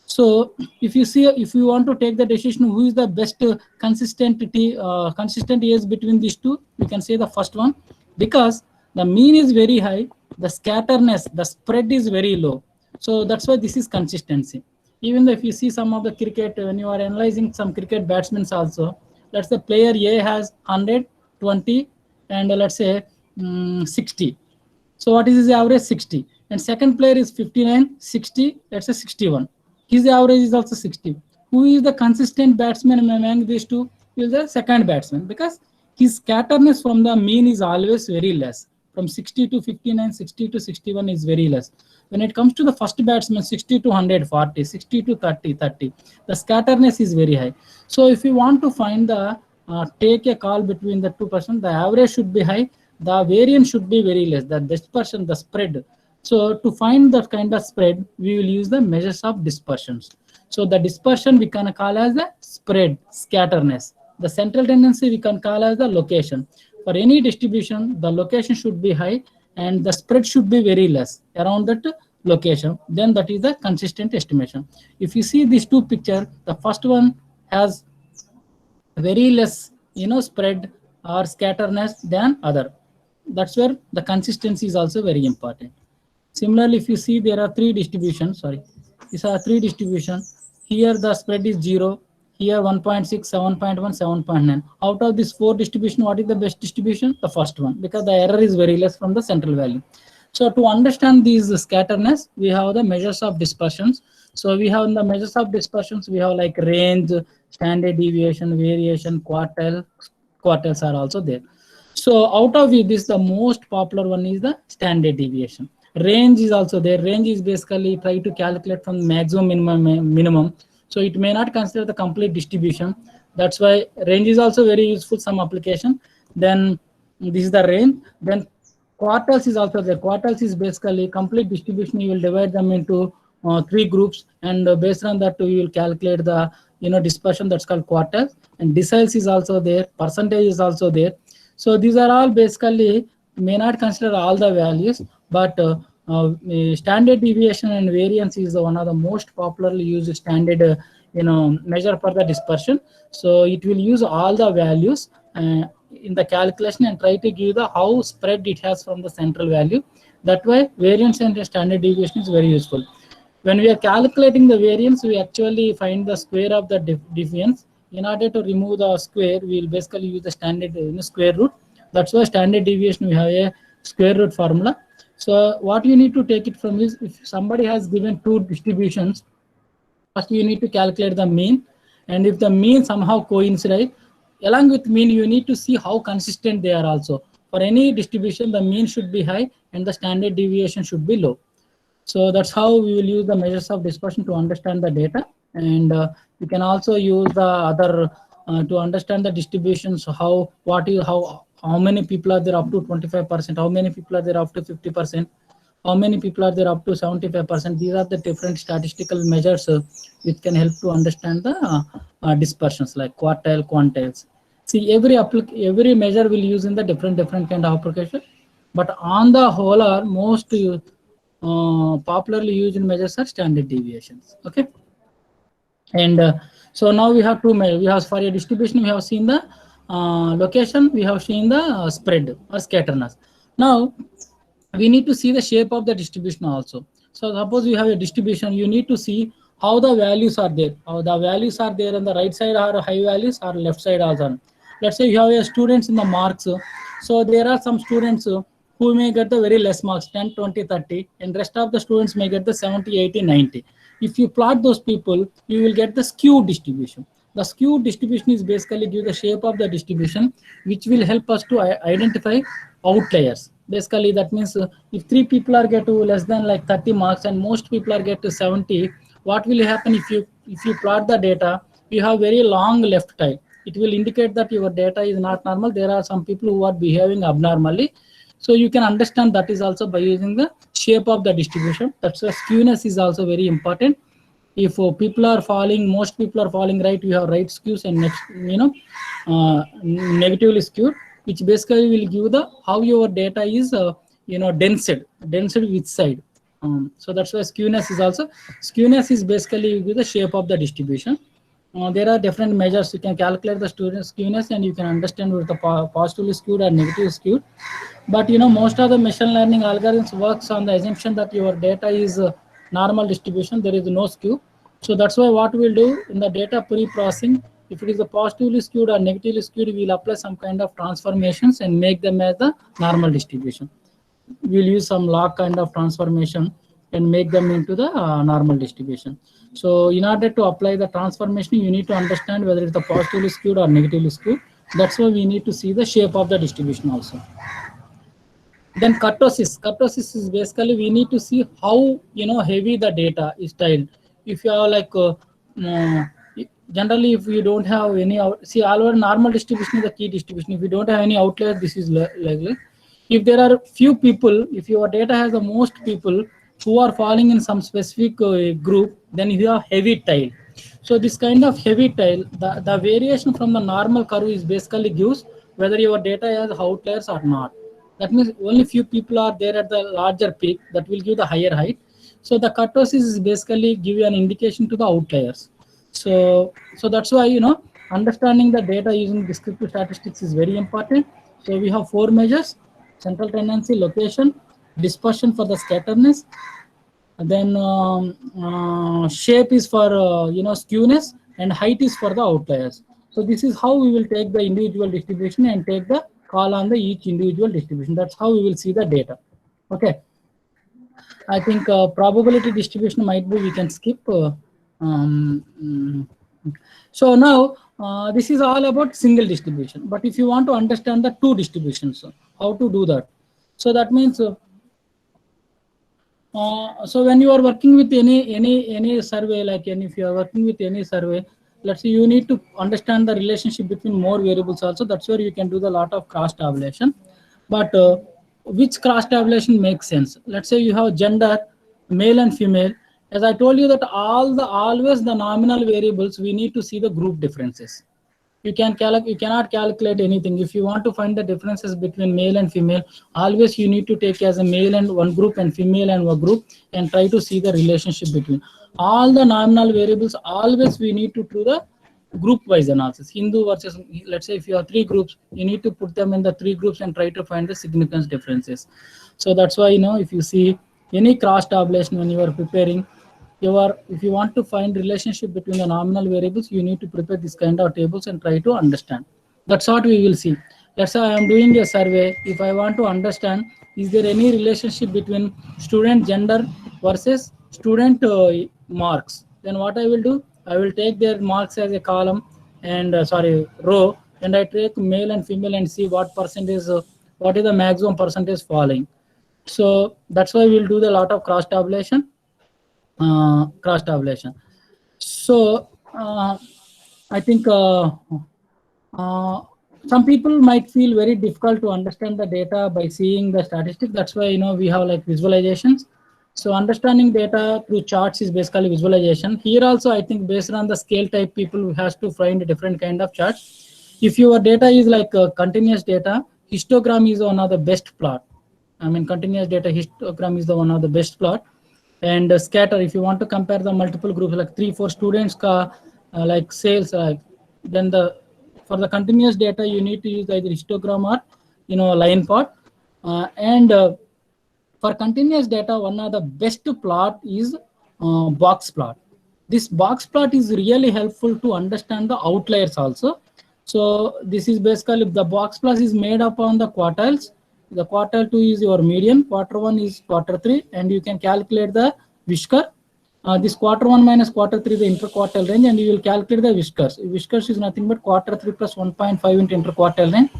So if you want to take the decision who is the best consistent age between these two, you can say the first one, because the mean is very high, the scatterness, the spread is very low. So that's why this is consistency. Even though if you see some of the cricket, when you are analyzing some cricket batsmen also, let's say player A has 100, 20, and let's say 60. So what is his average? 60. And second player is 59, 60, let's say 61. His average is also 60. Who is the consistent batsman among these two? He is the second batsman, because his scatterness from the mean is always very less. From 60 to 59, 60 to 61 is very less. When it comes to the first batsman, 60 to 100, 40, 60 to 30, 30. The scatterness is very high. So if you want to find the, take a call between the two persons, the average should be high, the variance should be very less, the dispersion, the spread. So to find that kind of spread, we will use the measures of dispersions. So the dispersion we can call as the spread, scatterness. The central tendency we can call as the location. For any distribution, the location should be high and the spread should be very less around that location. Then that is the consistent estimation. If you see these two pictures, the first one has very less, spread or scatterness than other. That's where the consistency is also very important. Similarly, if you see there are three distributions, these are three distributions. Here the spread is 0, here 1.6, 7.1, 7.9. Out of this four distribution, what is the best distribution? The first one, because the error is very less from the central value. So to understand these scatterness, we have the measures of dispersions. So we have in the measures of dispersions, we have like range, standard deviation, variation, quartiles are also there. So out of this, the most popular one is the standard deviation. Range is also there. Range is basically try to calculate from maximum minimum. So it may not consider the complete distribution. That's why range is also very useful some application. Then this is the range. Then quartiles is also there. Quartiles is basically complete distribution. You will divide them into three groups, and based on that you will calculate the dispersion. That's called quartiles. And deciles is also there. Percentage is also there. So these are all basically may not consider all the values, but standard deviation and variance is one of the most popularly used standard measure for the dispersion. So it will use all the values in the calculation and try to give the how spread it has from the central value. That way variance and standard deviation is very useful. When we are calculating the variance, we actually find the square of the deviance. In order to remove the square, we will basically use the standard square root. That's why standard deviation we have a square root formula. So what you need to take it from is, if somebody has given two distributions, first you need to calculate the mean, and if the mean somehow coincide, along with mean you need to see how consistent they are also. For any distribution, the mean should be high and the standard deviation should be low. So that's how we will use the measures of dispersion to understand the data. And we can also use the other to understand the distributions, how many people are there up to 25%, how many people are there up to 50%, how many people are there up to 75%. These are the different statistical measures which can help to understand the dispersions like quartile, quantiles. See, every measure will use in the different kind of application. but on the whole, are most popularly used measures are standard deviations. Okay, and so now we have two measures. We have for a distribution, we have seen the location, we have seen the spread or scatterness. Now we need to see the shape of the distribution also. So suppose we have a distribution, you need to see how the values are there. How the values are there on the right side are high values or left side also. Let's say you have a students in the marks. So there are some students who may get the very less marks, 10, 20, 30, and rest of the students may get the 70, 80, 90. If you plot those people, you will get the skew distribution. The skew distribution is basically give the shape of the distribution, which will help us to identify outliers. Basically, that means if 3 people are get to less than like 30 marks and most people are get to 70, what will happen if you plot the data? You have very long left tail. It will indicate that your data is not normal. There are some people who are behaving abnormally. So you can understand that is also by using the shape of the distribution. That's why skewness is also very important. If people are falling, most people are falling right, you have right skews and next, negatively skewed, which basically will give the how your data is densed which side. So that's why skewness is basically give the shape of the distribution. There are different measures. You can calculate the student skewness and you can understand with the positively skewed or negatively skewed. But most of the machine learning algorithms works on the assumption that your data is normal distribution. There is no skew. So that's why what we'll do in the data pre-processing, if it is a positively skewed or negatively skewed, we'll apply some kind of transformations and make them as the normal distribution. We'll use some log kind of transformation and make them into the normal distribution. So in order to apply the transformation, you need to understand whether it's the positively skewed or negatively skewed. That's why we need to see the shape of the distribution also. Then kurtosis. Kurtosis is basically we need to see how heavy the data is tiled. If you have like generally if you don't have any see all over normal distribution is the key distribution. If you don't have any outlier, this is likely. If there are few people, if your data has the most people who are falling in some specific group, then you have heavy tile. So this kind of heavy tile, the variation from the normal curve is basically gives whether your data has outliers or not. That means only few people are there at the larger peak, that will give the higher height. So the kurtosis is basically give you an indication to the outliers. So that's why understanding the data using descriptive statistics is very important. So we have 4 measures: central tendency, location, dispersion for the scatterness, and then shape is for skewness, and height is for the outliers. So this is how we will take the individual distribution and take the call on the each individual distribution. That's how we will see the data. Okay. I think probability distribution might be we can skip. So now this is all about single distribution. But if you want to understand the 2 distributions, how to do that? So that means so when you are working with any survey, like if you are working with any survey, let's say you need to understand the relationship between more variables also. That's where you can do the lot of cross tabulation. But which cross tabulation makes sense? Let's say you have gender, male and female. As I told you that always the nominal variables, we need to see the group differences. You cannot calculate anything. If you want to find the differences between male and female, always you need to take as a male and one group and female and one group and try to see the relationship between all the nominal variables. Always we need to do the group wise analysis. Hindu versus, let's say if you have 3 groups, you need to put them in the 3 groups and try to find the significance differences. So that's why if you see any cross tabulation when you are preparing, if you want to find relationship between the nominal variables, you need to prepare this kind of tables and try to understand. That's what we will see. Let's say I am doing a survey. If I want to understand, is there any relationship between student gender versus student marks, then what I will do, I will take their marks as a column and row, and I take male and female and see what percentage, what is the maximum percentage falling. So that's why we'll do the lot of cross tabulation. So I think some people might feel very difficult to understand the data by seeing the statistics. That's why we have like visualizations. So understanding data through charts is basically visualization. Here also I think based on the scale type, people has to find a different kind of charts. If your data is like continuous data, histogram is one of the best plot. I mean, continuous data histogram is the one of the best plot. And scatter, if you want to compare the multiple groups, like 3-4 students like sales, then for the continuous data you need to use either histogram or line plot. For continuous data, one of the best plot is box plot. This box plot is really helpful to understand the outliers also. So this is basically, the box plot is made up on the quartiles. The quartile 2 is your median, quarter 1 is quarter 3, and you can calculate the whisker. This quarter 1 minus quarter 3 the interquartile range, and you will calculate the whiskers. Whiskers is nothing but quarter 3 plus 1.5 into interquartile range.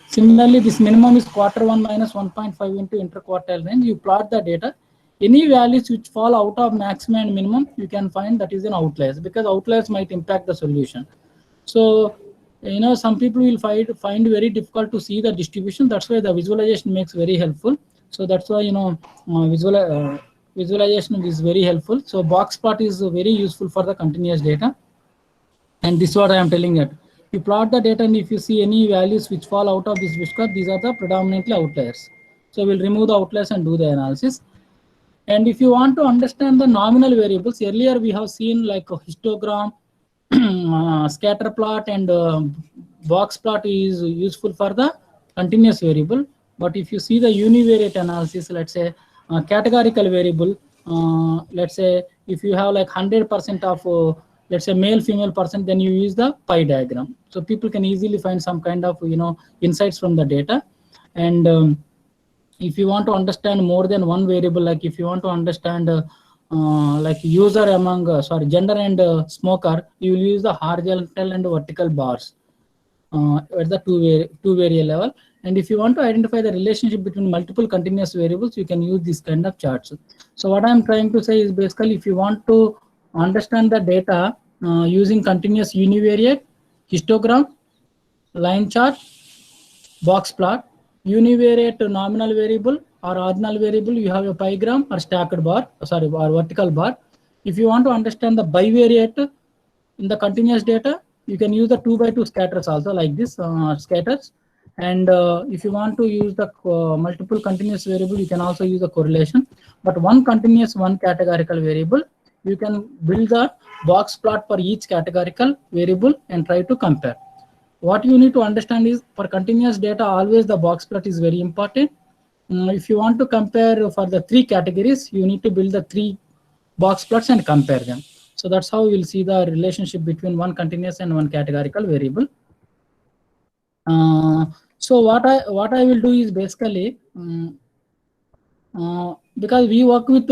Similarly, this minimum is quarter 1 minus 1.5 into interquartile range. You plot the data. Any values which fall out of maximum and minimum, you can find that is an outliers, because outliers might impact the solution. So, some people will find very difficult to see the distribution. That's why the visualization makes very helpful. So that's why visualization is very helpful. So box plot is very useful for the continuous data. And this is what I am telling you. You plot the data, and if you see any values which fall out of this whisker, these are the predominantly outliers. So we'll remove the outliers and do the analysis. And if you want to understand the nominal variables, earlier we have seen like a histogram, scatter plot, and box plot is useful for the continuous variable. But if you see the univariate analysis, let's say categorical variable, let's say if you have like 100% of let's say male female percent, then you use the pie diagram. So people can easily find some kind of insights from the data. And if you want to understand more than one variable, like if you want to understand like user among gender and smoker, you will use the horizontal and vertical bars at the two variable level. And if you want to identify the relationship between multiple continuous variables, you can use this kind of charts. So what I'm trying to say is, basically, if you want to understand the data using continuous univariate, histogram, line chart, box plot, univariate nominal variable or ordinal variable, you have a pigram or stacked bar, or vertical bar. If you want to understand the bivariate in the continuous data, you can use the 2x2 scatters also, like this scatters. And if you want to use the multiple continuous variable, you can also use the correlation. But one continuous, one categorical variable, you can build the box plot for each categorical variable and try to compare. What you need to understand is, for continuous data, always the box plot is very important. If you want to compare for the 3 categories, you need to build the 3 box plots and compare them. So that's how we'll see the relationship between one continuous and one categorical variable. So what I will do is, basically, because we work with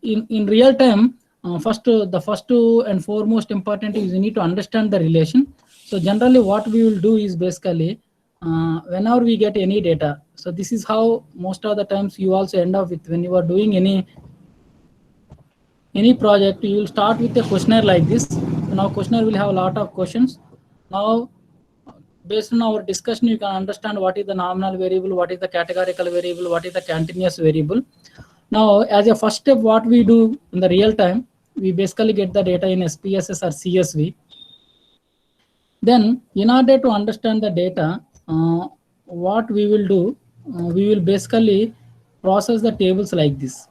in real time, the first and foremost important is you need to understand the relation. So generally what we will do is, basically, whenever we get any data, so this is how most of the times you also end up with, when you are doing any project, you will start with a questionnaire like this. So now questionnaire will have a lot of questions. Now, based on our discussion, you can understand what is the nominal variable, what is the categorical variable, what is the continuous variable. Now, as a first step, what we do in the real time, we basically get the data in SPSS or CSV. Then, in order to understand the data, what we will do, we will basically process the tables like this.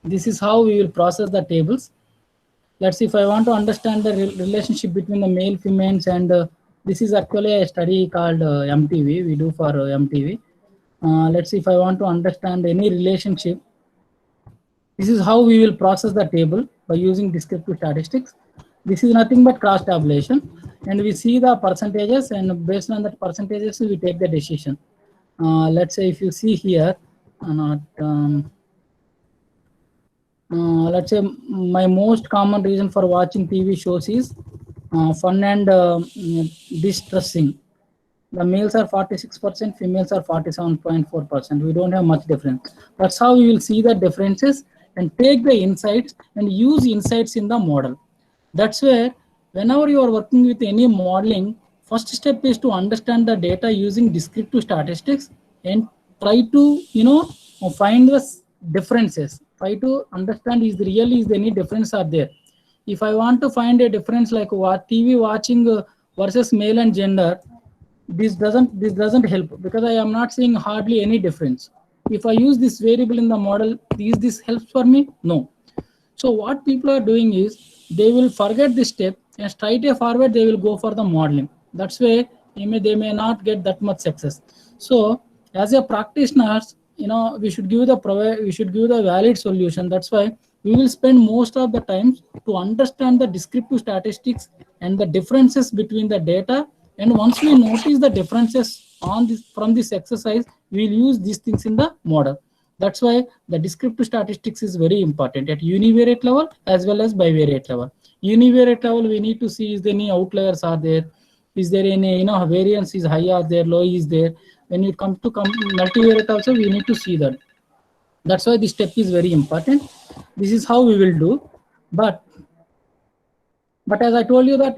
This is how we will process the tables. Let's see, if I want to understand the relationship between the male, females, and this is actually a study called MTV. We do for MTV. Let's see, if I want to understand any relationship, this is how we will process the table by using descriptive statistics. This is nothing but cross tabulation, and we see the percentages, and based on that percentages, we take the decision. Let's say if you see here, let's say my most common reason for watching TV shows is fun and distressing. The males are 46%, females are 47.4%. We don't have much difference. That's how we will see the differences and take the insights and use insights in the model. That's where, whenever you are working with any modeling, first step is to understand the data using descriptive statistics and try to find the differences. Try to understand, is there any difference are there. If I want to find a difference, like what TV watching versus male and gender, this doesn't help, because I am not seeing hardly any difference. If I use this variable in the model, this helps for me? No. So what people are doing is they will forget this step and straight forward they will go for the modeling. That's why they may not get that much success. So as a practitioners, we should give the valid solution. That's why we will spend most of the time to understand the descriptive statistics and the differences between the data. And once we notice the differences from this exercise, we will use these things in the model. That's why the descriptive statistics is very important at univariate level as well as bivariate level. Univariate level, we need to see is there any outliers are there, is there any variance is high or there, low is there. When you come to multivariate also, we need to see that. That's why this step is very important. This is how we will do. But as I told you that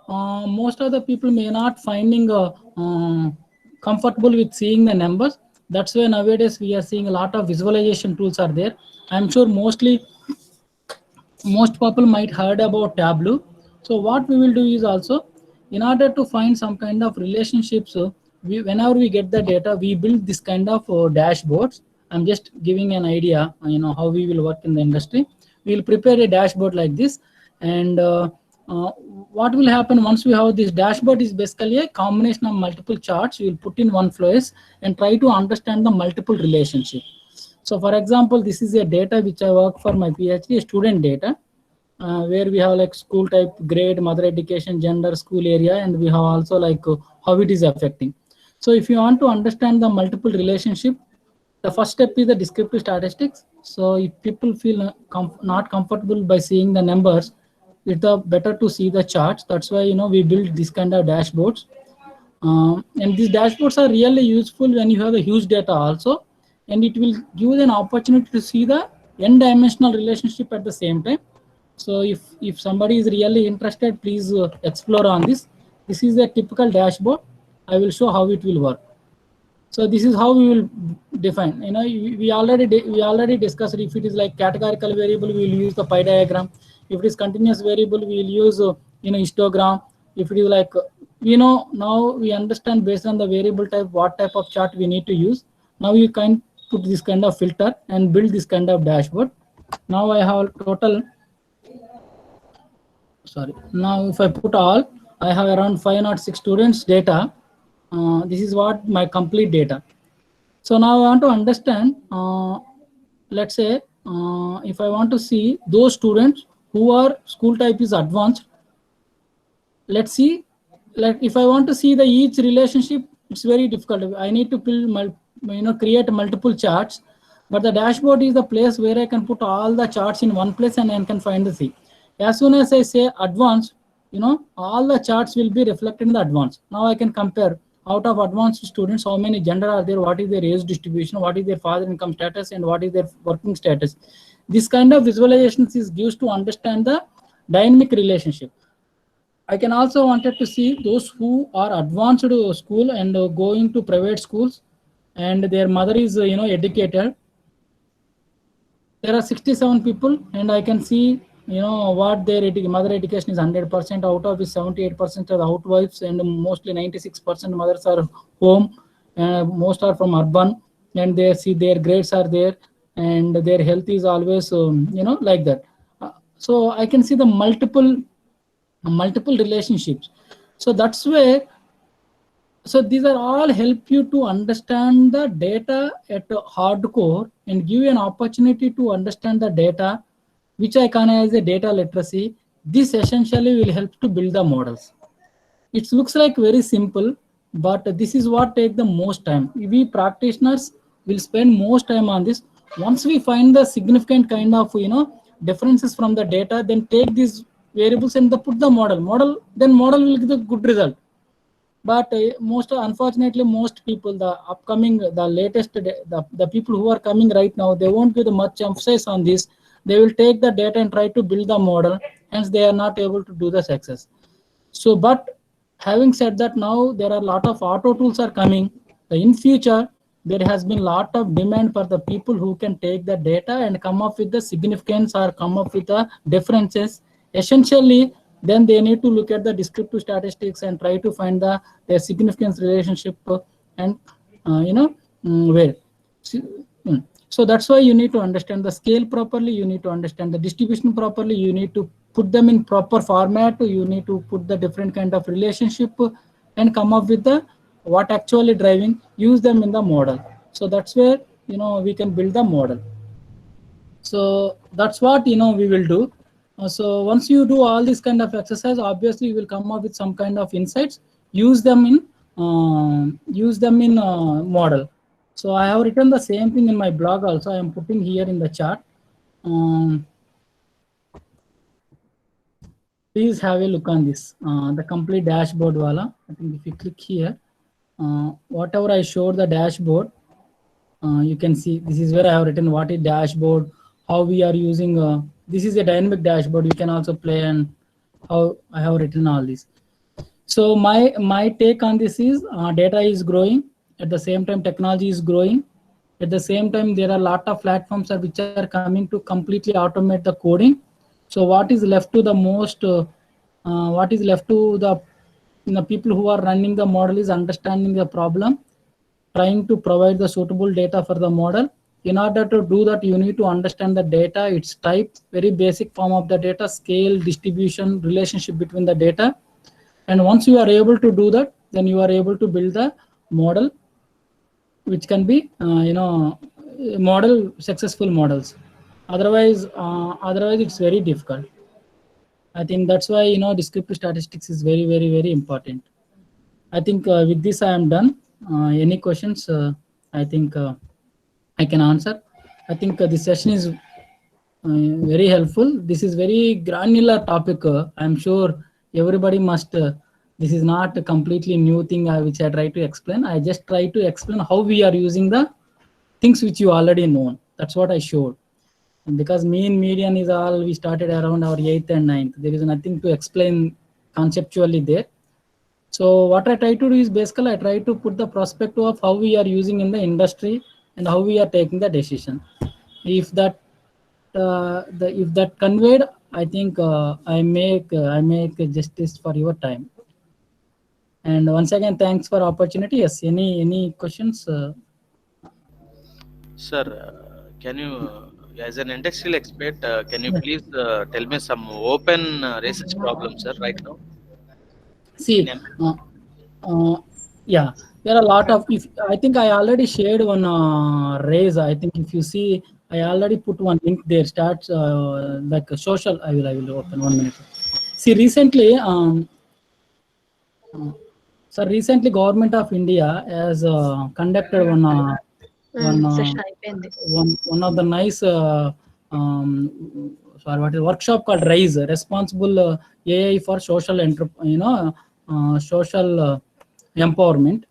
most of the people may not finding comfortable with seeing the numbers. That's why nowadays we are seeing a lot of visualization tools are there. I'm sure most people might heard about Tableau. So what we will do is also, in order to find some kind of relationships, whenever we get the data, we build this kind of dashboards. I'm just giving an idea, how we will work in the industry. We will prepare a dashboard like this, and what will happen once we have this dashboard is basically a combination of multiple charts. We will put in one place and try to understand the multiple relationship. So for example, this is a data which I work for my PhD, student data, where we have like school type, grade, mother education, gender, school area, and we have also like how it is affecting. So if you want to understand the multiple relationship, the first step is the descriptive statistics. So if people feel not comfortable by seeing the numbers, it's better to see the charts. That's why we build this kind of dashboards, and these dashboards are really useful when you have a huge data also, and it will give you an opportunity to see the n-dimensional relationship at the same time. So if somebody is really interested, please explore on this. This is a typical dashboard. I will show how it will work. So this is how we will define. We already discussed. If it is like categorical variable, we will use the pie diagram. If it is continuous variable, we will use histogram. If it is like now we understand based on the variable type what type of chart we need to use. Now you can put this kind of filter and build this kind of dashboard. Now I have total. Sorry. Now if I put all, I have around 506 students data. This is what my complete data. So now I want to understand, let's say, if I want to see those students who are school type is advanced, let's see, like if I want to see the each relationship, it's very difficult. I need to build, create multiple charts, but the dashboard is the place where I can put all the charts in one place and I can find the thing. As soon as I say advanced, all the charts will be reflected in the advanced. Now I can compare out of advanced students, how many gender are there, what is their age distribution, what is their father income status, and what is their working status. This kind of visualizations is used to understand the dynamic relationship. I can also wanted to see those who are advanced to school and going to private schools, and their mother is educated. There are 67 people, and I can see what their mother education is 100%. Out of is 78% are the housewives, and mostly 96% mothers are home. Most are from urban, and they see their grades are there, and their health is always like that. So I can see the multiple relationships. So that's where. So these are all help you to understand the data at a hardcore and give you an opportunity to understand the data, which I can as a data literacy. This essentially will help to build the models. It looks like very simple, but this is what take the most time. We practitioners will spend most time on this. Once we find the significant kind of differences from the data, then take these variables and put the model. Then model will give the good result. But unfortunately, most people, the latest, the people who are coming right now, they won't give much emphasis on this. They will take the data and try to build the model, hence they are not able to do the success. So, but having said that, now there are a lot of auto tools are coming. In future, there has been a lot of demand for the people who can take the data and come up with the significance or come up with the differences. Essentially, Then they need to look at the descriptive statistics and try to find their significance relationship and where. So that's why you need to understand the scale properly, you need to understand the distribution properly, you need to put them in proper format, you need to put the different kind of relationship and come up with the what actually driving, use them in the model. So that's where we can build the model. So that's what we will do. So once you do all this kind of exercise, obviously you will come up with some kind of insights, use them in model. So I have written the same thing in my blog also. I am putting here in the chart. Please have a look on this, the complete dashboard wala. I think if you click here, whatever I showed the dashboard, you can see this is where I have written what is dashboard, how we are using. This is a dynamic dashboard. You can also play and how I have written all this. So my take on this is data is growing. At the same time, technology is growing. At the same time, there are a lot of platforms which are coming to completely automate the coding. So what is left to the most, what is left to the people who are running the model is understanding the problem, trying to provide the suitable data for the model. In order to do that, you need to understand the data, its type, very basic form of the data, scale, distribution, relationship between the data. And once you are able to do that, then you are able to build the model, which can be, successful models. Otherwise, it's very difficult. I think that's why, descriptive statistics is very, very, very important. I think with this, I am done. Any questions? I think I can answer. I think this session is very helpful. This is very granular topic. I'm sure everybody must, this is not a completely new thing which I try to explain. I just try to explain how we are using the things which you already know. That's what I showed. And because mean median is all, we started around our 8th and 9th. There is nothing to explain conceptually there. So what I try to do is basically I try to put the perspective of how we are using in the industry and how we are taking the decision. If that conveyed, I think I make justice for your time. And once again, thanks for opportunity. Yes, any questions? Sir, can you, as an industrial expert, can you please tell me some open research problems, sir, right now? See, yeah, there are a lot of. I think I already shared one raise. I think if you see, I already put one link there. Starts like a social. I will open 1 minute. See, recently, recently, Government of India has conducted one of the nice workshop called RISE, Responsible AI for Social social empowerment.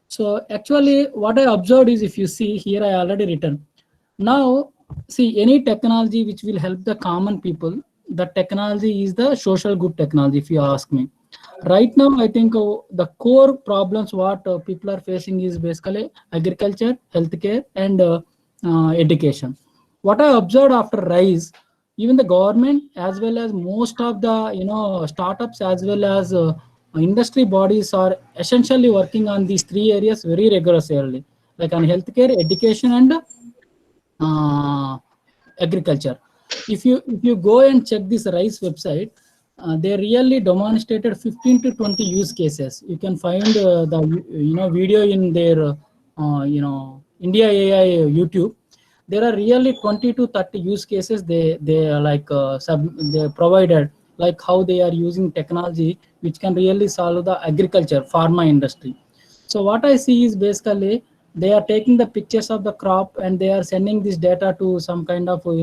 So actually what I observed is, if you see here, I already written. Now see, any technology which will help the common people, the technology is the social good technology, if you ask me. Right now, I think the core problems what people are facing is basically agriculture, healthcare, and education. What I observed after RISE, even the government as well as most of the startups as well as industry bodies are essentially working on these three areas very rigorously, like on healthcare, education, and agriculture. If you go and check this RISE website, they really demonstrated 15 to 20 use cases. You can find the video in their India AI YouTube. There are really 20 to 30 use cases they like they provided, like how they are using technology which can really solve the agriculture pharma industry. So what I see is basically they are taking the pictures of the crop and they are sending this data to some kind of they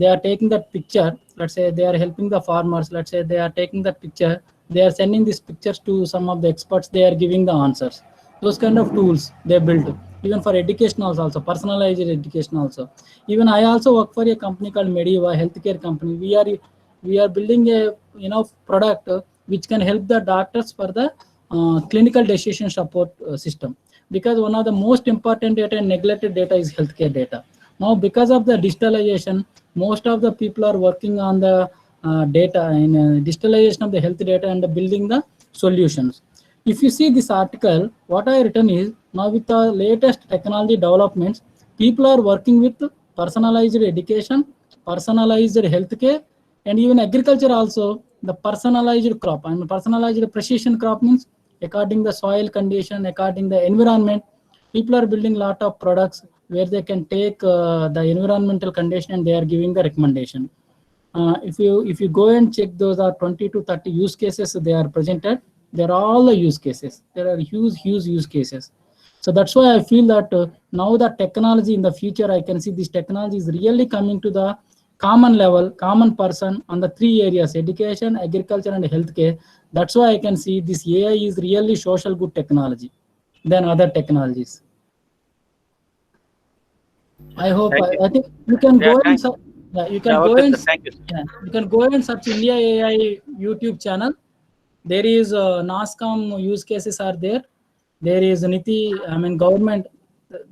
are taking that picture. Let's say they are helping the farmers. Let's say they are taking that picture. They are sending these pictures to some of the experts. They are giving the answers. Those kind of tools they built. Even for education also, personalized education also. Even I also work for a company called Mediva, healthcare company. We are building a product which can help the doctors for the clinical decision support system. Because one of the most important data and neglected data is healthcare data. Now, because of the digitalization, most of the people are working on the data in digitalization of the health data and building the solutions. If you see this article, what I written is, now with the latest technology developments, people are working with personalized education, personalized healthcare, and even agriculture also, the personalized crop. And personalized precision crop means according the soil condition, according the environment, people are building lot of products where they can take the environmental condition and they are giving the recommendation. If you go and check, those are 20 to 30 use cases they are presented. They're all the use cases. There are huge use cases. So that's why I feel that now the technology in the future, I can see this technology is really coming to the common level, common person on the three areas: education, agriculture, and healthcare. That's why I can see this AI is really social good technology than other technologies. I hope, I think you can Yeah, go and thanks. you can Yeah, go okay, and sir. Thank you. yeah, you can go and search India AI YouTube channel. There is NASCOM use cases are there. There is Niti, I mean government.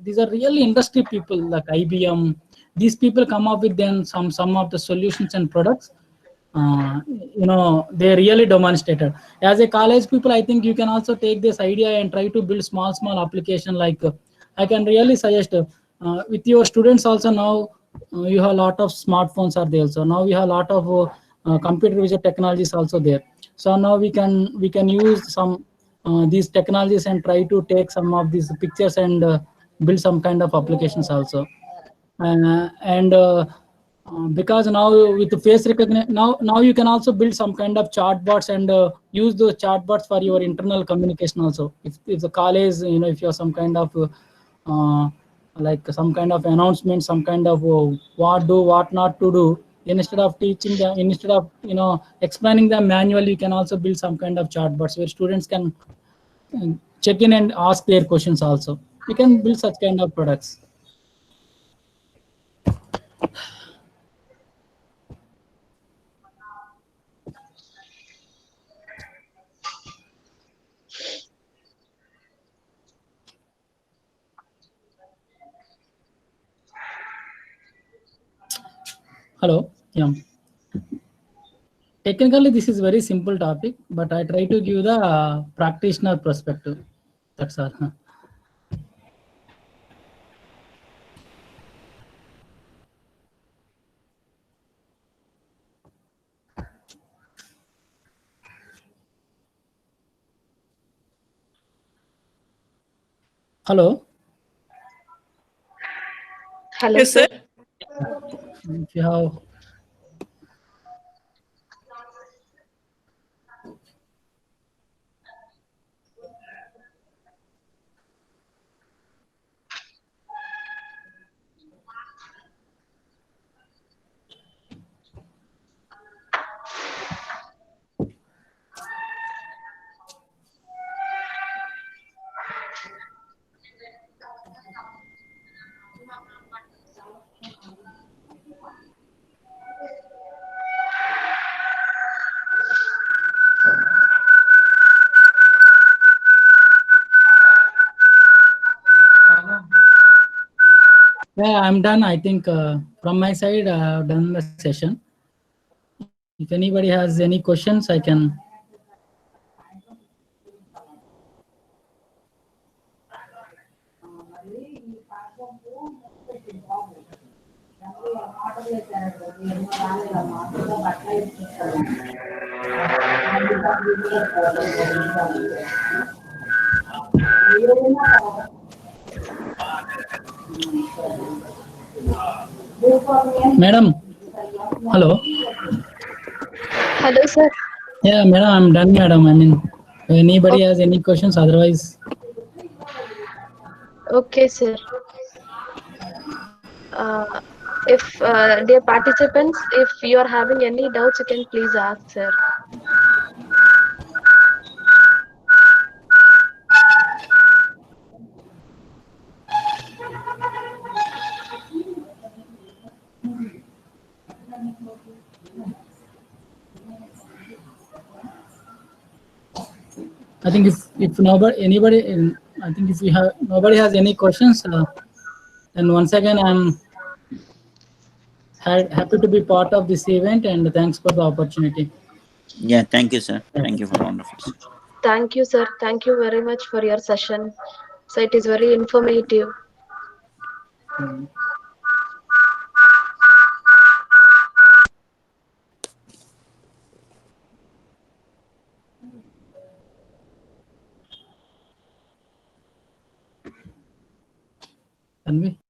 These are really industry people like IBM. These people come up with then some of the solutions and products. They really demonstrated. As a college people, I think you can also take this idea and try to build small application. Like I can really suggest with your students also now. You have a lot of smartphones are there. So now we have a lot of computer vision technologies also there. So now we can use some these technologies and try to take some of these pictures and build some kind of applications also. Because now with the face recognition, now you can also build some kind of chatbots and use those chatbots for your internal communication also. If the college, if you have some kind of like some kind of announcement, some kind of what do, what not to do, instead of teaching them, instead of explaining them manually, you can also build some kind of chatbots where students can check in and ask their questions also. You can build such kind of products. Hello. Yeah. Technically, this is very simple topic, but I try to give the practitioner perspective. That's all. Hello. Hello, Yes, sir. sir. If you have. Yeah, I'm done. I think from my side, I've done the session. If anybody has any questions, I can. Madam, hello. Hello, sir. Yeah, madam, I'm done, madam. I mean, if anybody has any questions, otherwise. Okay, sir. If dear participants, if you are having any doubts, you can please ask, sir. I think if nobody, I think if you have nobody has any questions, then once again happy to be part of this event, and thanks for the opportunity. Yeah, thank you, sir. Thank you for wonderful. Thank you, sir. Thank you very much for your session. So it is very informative. Mm. Tanvi?